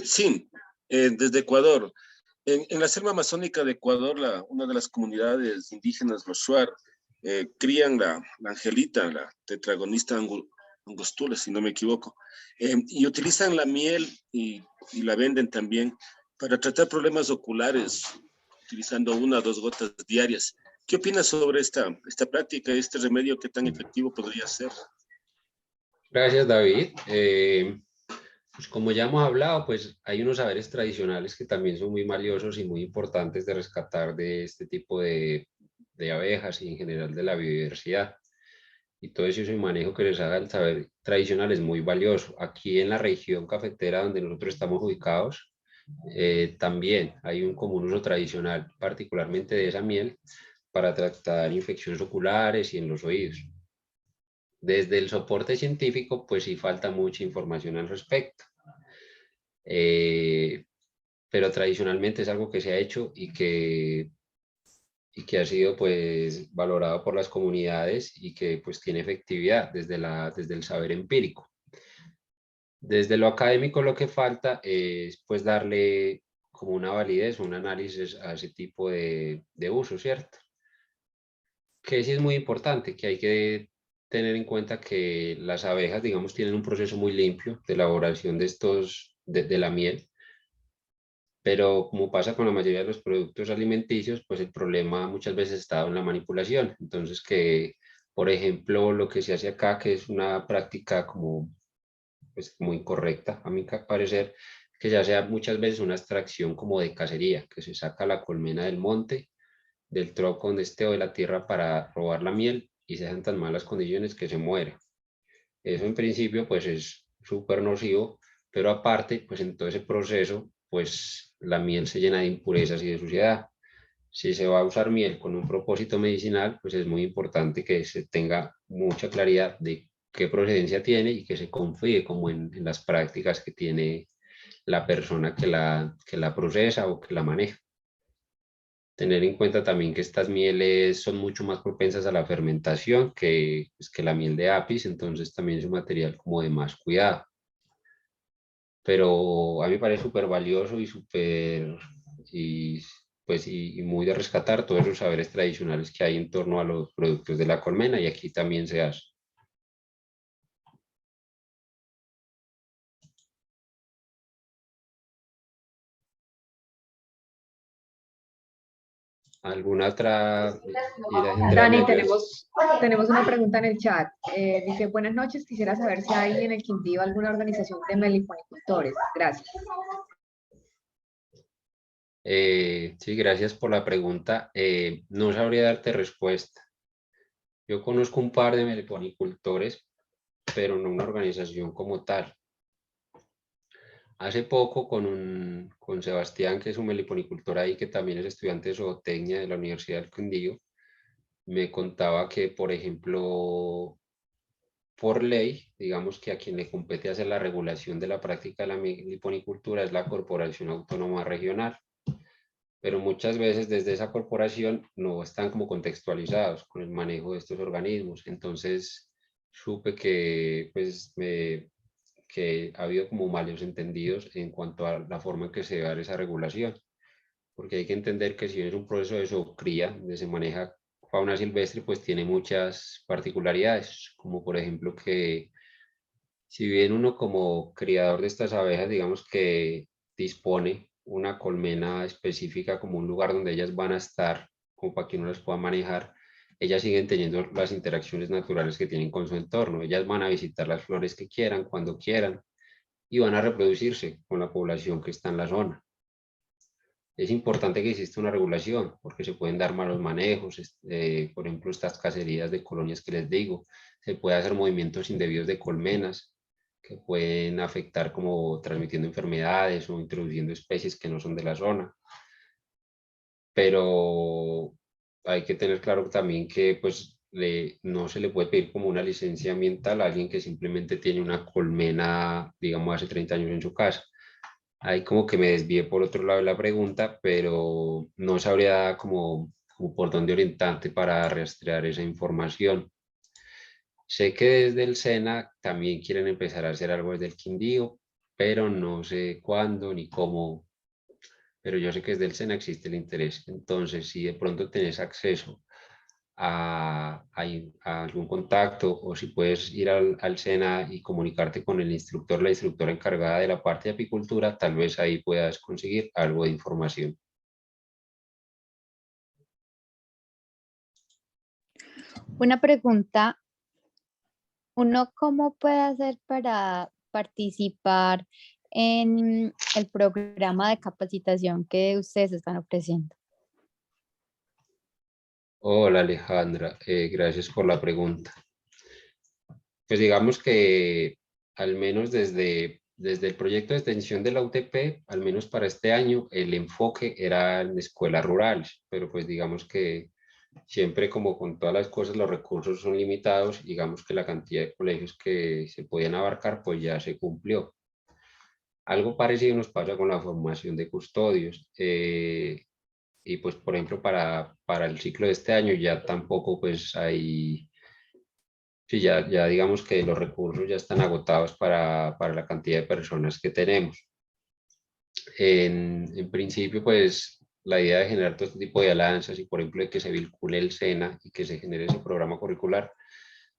Sí, desde Ecuador. En la selva amazónica de Ecuador, una de las comunidades indígenas, los Shuar, crían la angelita, la tetragonista angostula, si no me equivoco, y utilizan la miel y la venden también para tratar problemas oculares, utilizando 1 o 2 gotas diarias. ¿Qué opinas sobre esta práctica, este remedio, qué tan efectivo podría ser? Gracias, David. Pues como ya hemos hablado, pues hay unos saberes tradicionales que también son muy valiosos y muy importantes de rescatar de este tipo de abejas y en general de la biodiversidad. Y todo ese uso y manejo que les haga el saber tradicional es muy valioso. Aquí en la región cafetera donde nosotros estamos ubicados, también hay un común uso tradicional, particularmente de esa miel, para tratar infecciones oculares y en los oídos. Desde el soporte científico, pues sí falta mucha información al respecto. Pero tradicionalmente es algo que se ha hecho y que ha sido pues valorado por las comunidades y que pues tiene efectividad desde el saber empírico. Desde lo académico lo que falta es pues darle como una validez, un análisis a ese tipo de uso, ¿cierto? Que sí es muy importante, que hay que tener en cuenta que las abejas, digamos, tienen un proceso muy limpio de elaboración de la miel, pero como pasa con la mayoría de los productos alimenticios, pues el problema muchas veces está en la manipulación. Entonces que, por ejemplo, lo que se hace acá, que es una práctica como pues, muy incorrecta, a mi parecer, que se hace muchas veces una extracción como de cacería, que se saca la colmena del monte, del tronco donde esté o de la tierra para robar la miel y se dejan tan malas condiciones que se muere. Eso en principio pues es súper nocivo, pero aparte pues en todo ese proceso pues la miel se llena de impurezas y de suciedad. Si se va a usar miel con un propósito medicinal, pues es muy importante que se tenga mucha claridad de qué procedencia tiene y que se confíe como en las prácticas que tiene la persona que la procesa o que la maneja. Tener en cuenta también que estas mieles son mucho más propensas a la fermentación pues, que la miel de apis, entonces también es un material como de más cuidado. Pero a mí me parece súper valioso y muy de rescatar todos esos saberes tradicionales que hay en torno a los productos de la colmena y aquí también se hace. ¿Alguna otra? Dani, tenemos una pregunta en el chat. Dice, buenas noches, quisiera saber si hay en el Quindío alguna organización de meliponicultores. Gracias. Sí, gracias por la pregunta. No sabría darte respuesta. Yo conozco un par de meliponicultores, pero no una organización como tal. Hace poco con Sebastián, que es un meliponicultor ahí, que también es estudiante de zootecnia de la Universidad del Quindío, me contaba que, por ejemplo, por ley, digamos que a quien le compete hacer la regulación de la práctica de la meliponicultura es la Corporación Autónoma Regional, pero muchas veces desde esa corporación no están como contextualizados con el manejo de estos organismos. Entonces, supe que pues que ha habido como malos entendidos en cuanto a la forma en que se da esa regulación, porque hay que entender que si bien es un proceso de zoocría, donde se maneja fauna silvestre, pues tiene muchas particularidades, como por ejemplo que si bien uno como criador de estas abejas, digamos que dispone una colmena específica como un lugar donde ellas van a estar, como para que uno las pueda manejar, ellas siguen teniendo las interacciones naturales que tienen con su entorno. Ellas van a visitar las flores que quieran, cuando quieran, y van a reproducirse con la población que está en la zona. Es importante que exista una regulación, porque se pueden dar malos manejos, por ejemplo, estas cacerías de colonias que les digo, se puede hacer movimientos indebidos de colmenas, que pueden afectar como transmitiendo enfermedades o introduciendo especies que no son de la zona. Pero hay que tener claro también que pues no se le puede pedir como una licencia ambiental a alguien que simplemente tiene una colmena, digamos, hace 30 años en su casa. Ahí como que me desvié por otro lado de la pregunta, pero no sabría como por dónde orientarte para rastrear esa información. Sé que desde el SENA también quieren empezar a hacer algo desde el Quindío, pero no sé cuándo ni cómo, pero yo sé que desde el SENA existe el interés. Entonces, si de pronto tenés acceso a algún contacto o si puedes ir al SENA y comunicarte con el instructor, la instructora encargada de la parte de apicultura, tal vez ahí puedas conseguir algo de información. Una pregunta, ¿uno cómo puede hacer para participar en el programa de capacitación que ustedes están ofreciendo? Hola Alejandra, gracias por la pregunta. Pues digamos que al menos desde el proyecto de extensión de la UTP, al menos para este año, el enfoque era en escuelas rurales, pero pues digamos que Siempre como con todas las cosas los recursos son limitados, digamos que la cantidad de colegios que se podían abarcar pues ya se cumplió. Algo parecido nos pasa con la formación de custodios. Y pues por ejemplo para el ciclo de este año ya tampoco pues hay, sí, ya digamos que los recursos ya están agotados para la cantidad de personas que tenemos. En principio, pues la idea de generar todo este tipo de alianzas y, por ejemplo, de que se vincule el SENA y que se genere ese programa curricular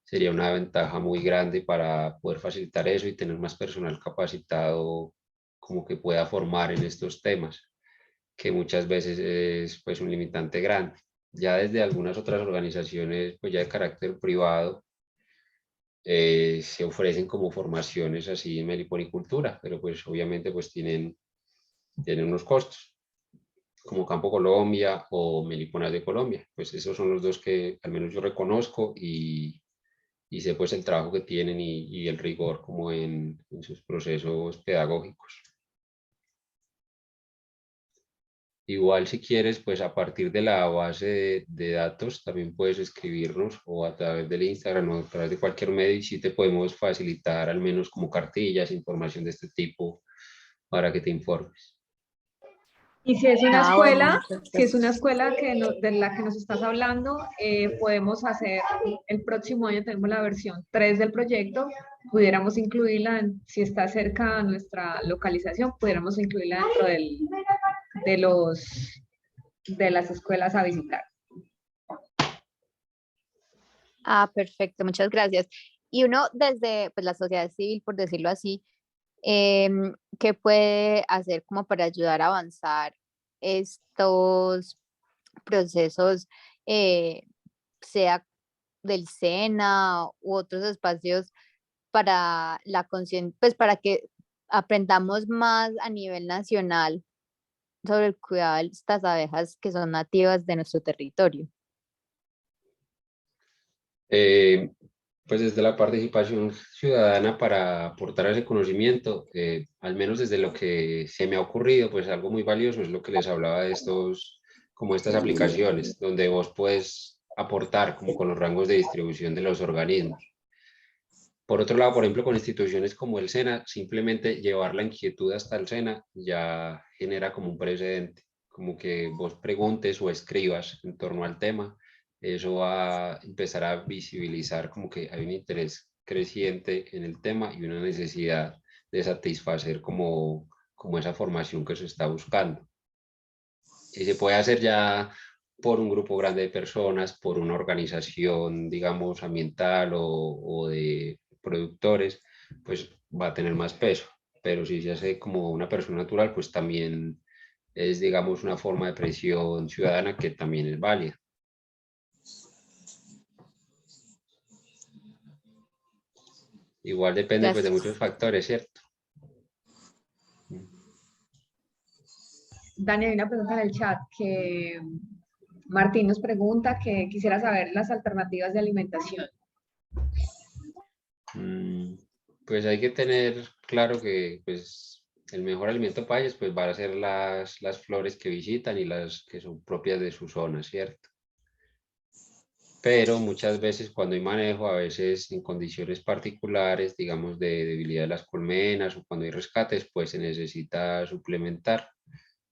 sería una ventaja muy grande para poder facilitar eso y tener más personal capacitado como que pueda formar en estos temas, que muchas veces es pues un limitante grande. Ya desde algunas otras organizaciones, pues ya de carácter privado, se ofrecen como formaciones así en meliponicultura, pero pues obviamente pues tienen unos costos, como Campo Colombia o Meliponas de Colombia. Pues esos son los dos que al menos yo reconozco y sé pues el trabajo que tienen y el rigor como en sus procesos pedagógicos. Igual si quieres, pues a partir de la base de datos también puedes escribirnos o a través del Instagram o a través de cualquier medio y sí te podemos facilitar al menos como cartillas, información de este tipo para que te informes. Y si es una Bueno, escuela, muchas si es una gracias. escuela de la que nos estás hablando, podemos hacer, el próximo año tenemos la versión 3 del proyecto, pudiéramos incluirla, si está cerca a nuestra localización, pudiéramos incluirla dentro de las escuelas a visitar. Ah, perfecto, muchas gracias. Y uno desde pues, la sociedad civil, por decirlo así, ¿qué puede hacer como para ayudar a avanzar estos procesos, sea del SENA u otros espacios para la pues para que aprendamos más a nivel nacional sobre el cuidado de estas abejas que son nativas de nuestro territorio? Pues desde la participación ciudadana para aportar ese conocimiento, al menos desde lo que se me ha ocurrido, pues algo muy valioso es lo que les hablaba de como estas aplicaciones, donde vos puedes aportar como con los rangos de distribución de los organismos. Por otro lado, por ejemplo, con instituciones como el SENA, simplemente llevar la inquietud hasta el SENA ya genera como un precedente, como que vos preguntes o escribas en torno al tema, eso va a empezar a visibilizar como que hay un interés creciente en el tema y una necesidad de satisfacer como esa formación que se está buscando. Y se puede hacer ya por un grupo grande de personas, por una organización, digamos, ambiental o de productores, pues va a tener más peso. Pero si se hace como una persona natural, pues también es, digamos, una forma de presión ciudadana que también es válida. Igual depende pues, de muchos Gracias. factores, ¿cierto? Dani, hay una pregunta en el chat que Martín nos pregunta que quisiera saber las alternativas de alimentación. Pues hay que tener claro que pues, el mejor alimento para ellos pues, van a ser las flores que visitan y las que son propias de su zona, ¿cierto? Pero muchas veces cuando hay manejo, a veces en condiciones particulares, digamos de debilidad de las colmenas o cuando hay rescates, pues se necesita suplementar.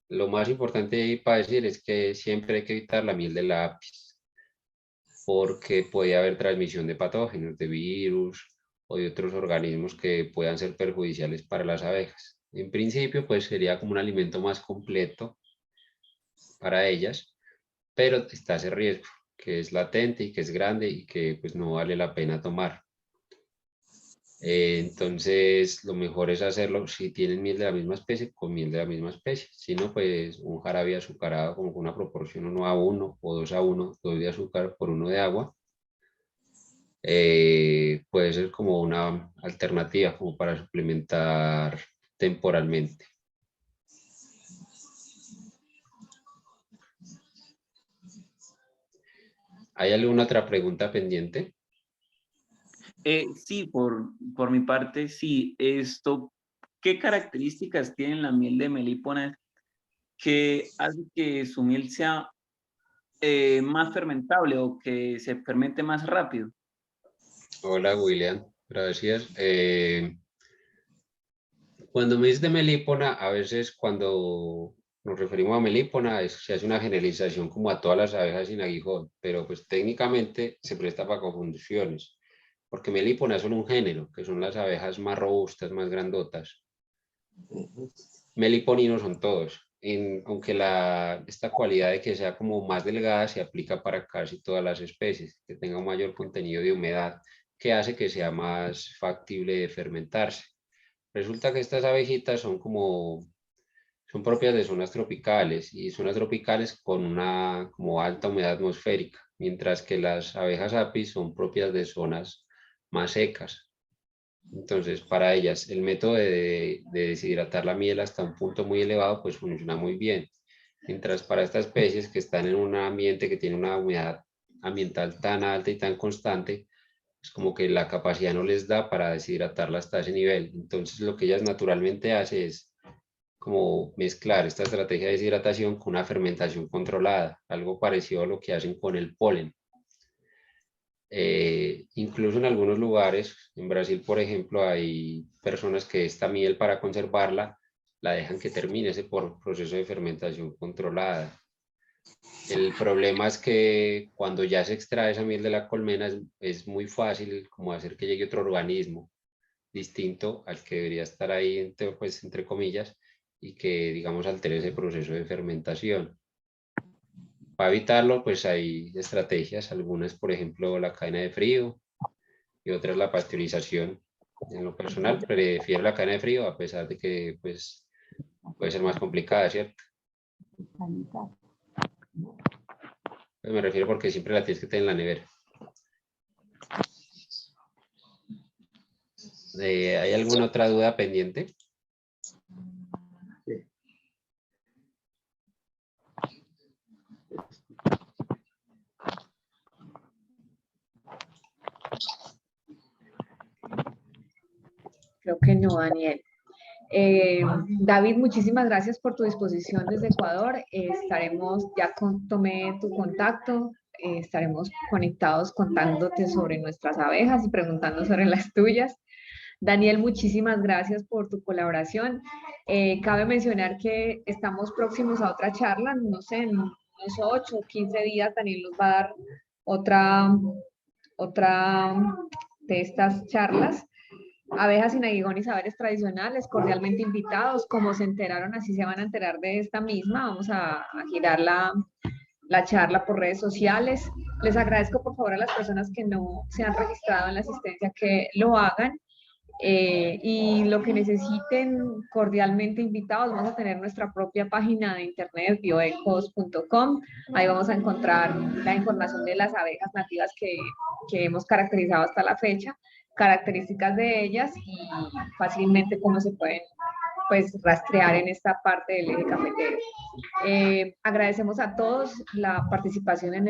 Lo más importante ahí para decir es que siempre hay que evitar la miel de lápiz, porque puede haber transmisión de patógenos, de virus o de otros organismos que puedan ser perjudiciales para las abejas. En principio, pues sería como un alimento más completo para ellas, pero está ese riesgo, que es latente y que es grande y que pues no vale la pena tomar. Entonces, lo mejor es hacerlo si tienen miel de la misma especie, con miel de la misma especie. Si no, pues un jarabe azucarado como con una proporción 1:1 o 2:1, 2 de azúcar por 1 de agua. Puede ser como una alternativa como para suplementar temporalmente. ¿Hay alguna otra pregunta pendiente? Sí, por mi parte, sí. ¿Qué características tiene la miel de melípona que hace que su miel sea más fermentable o que se fermente más rápido? Hola, William. Gracias. Cuando me dices de melípona, a veces cuando nos referimos a melípona se hace una generalización como a todas las abejas sin aguijón, pero pues técnicamente se presta para confusiones, porque melípona es solo un género, que son las abejas más robustas, más grandotas. Meliponinos son todos, aunque esta cualidad de que sea como más delgada se aplica para casi todas las especies, que tenga un mayor contenido de humedad, que hace que sea más factible de fermentarse. Resulta que estas abejitas son propias de zonas tropicales y zonas tropicales con una como alta humedad atmosférica, mientras que las abejas apis son propias de zonas más secas. Entonces, para ellas, el método de deshidratar la miel hasta un punto muy elevado, pues funciona muy bien. Mientras para estas especies que están en un ambiente que tiene una humedad ambiental tan alta y tan constante, es como que la capacidad no les da para deshidratarla hasta ese nivel. Entonces, lo que ellas naturalmente hacen es como mezclar esta estrategia de deshidratación con una fermentación controlada, algo parecido a lo que hacen con el polen. Incluso en algunos lugares, en Brasil por ejemplo, hay personas que esta miel para conservarla la dejan que termine ese proceso de fermentación controlada. El problema es que cuando ya se extrae esa miel de la colmena es muy fácil como hacer que llegue otro organismo distinto al que debería estar ahí, pues, entre comillas, y que digamos altere ese proceso de fermentación. Para evitarlo, pues hay estrategias, algunas, por ejemplo, la cadena de frío y otras la pasteurización. En lo personal, prefiero la cadena de frío, a pesar de que pues, puede ser más complicada, ¿cierto? Pues me refiero porque siempre la tienes que tener en la nevera. ¿Hay alguna otra duda pendiente? Creo que no, Daniel. David, muchísimas gracias por tu disposición desde Ecuador. Tomé tu contacto, estaremos conectados contándote sobre nuestras abejas y preguntando sobre las tuyas. Daniel, muchísimas gracias por tu colaboración. Cabe mencionar que estamos próximos a otra charla, no sé, en unos 8 o 15 días Daniel nos va a dar otra de estas charlas. Abejas sin aguijón y saberes tradicionales, cordialmente invitados. Como se enteraron, así se van a enterar de esta misma. Vamos a girar la charla por redes sociales. Les agradezco por favor a las personas que no se han registrado en la asistencia que lo hagan. Y lo que necesiten, cordialmente invitados. Vamos a tener nuestra propia página de internet, bioecos.com. Ahí vamos a encontrar la información de las abejas nativas que hemos caracterizado hasta la fecha, características de ellas y fácilmente cómo se pueden pues rastrear en esta parte del eje cafetero. Agradecemos a todos la participación en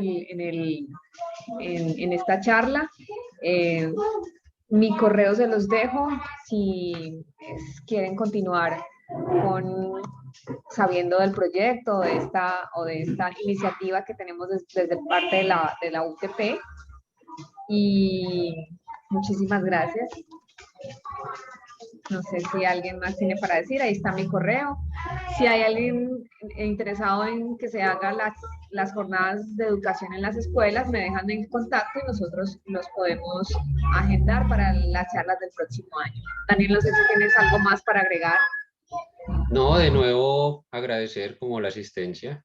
esta charla. Mi correo se los dejo si quieren continuar sabiendo del proyecto de esta iniciativa que tenemos desde parte de la UTP. Y muchísimas gracias. No sé si alguien más tiene para decir, ahí está mi correo. Si hay alguien interesado en que se hagan las jornadas de educación en las escuelas, me dejan en contacto y nosotros los podemos agendar para las charlas del próximo año. Daniel, no sé si tienes algo más para agregar. No, de nuevo agradecer como la asistencia.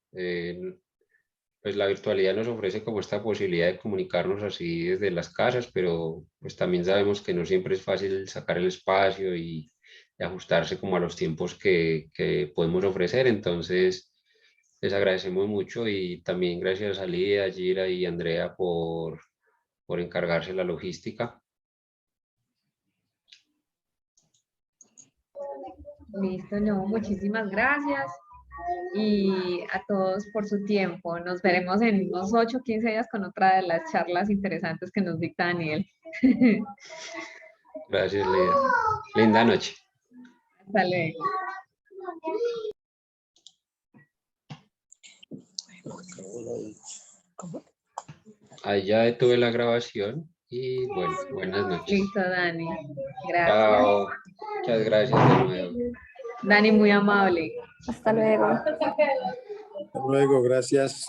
Pues la virtualidad nos ofrece como esta posibilidad de comunicarnos así desde las casas, pero pues también sabemos que no siempre es fácil sacar el espacio y ajustarse como a los tiempos que podemos ofrecer. Entonces, les agradecemos mucho y también gracias a Lidia, Gira y Andrea por encargarse de la logística. Listo, no, muchísimas gracias. Y a todos por su tiempo. Nos veremos en unos 8 o 15 días con otra de las charlas interesantes que nos dicta Daniel. Gracias, Lidia. Linda noche. Hasta luego. Ahí ya detuve la grabación y bueno, buenas noches. Listo, Dani. Gracias. Chao. Muchas gracias de nuevo. Dani, muy amable. Hasta luego. Hasta luego, gracias.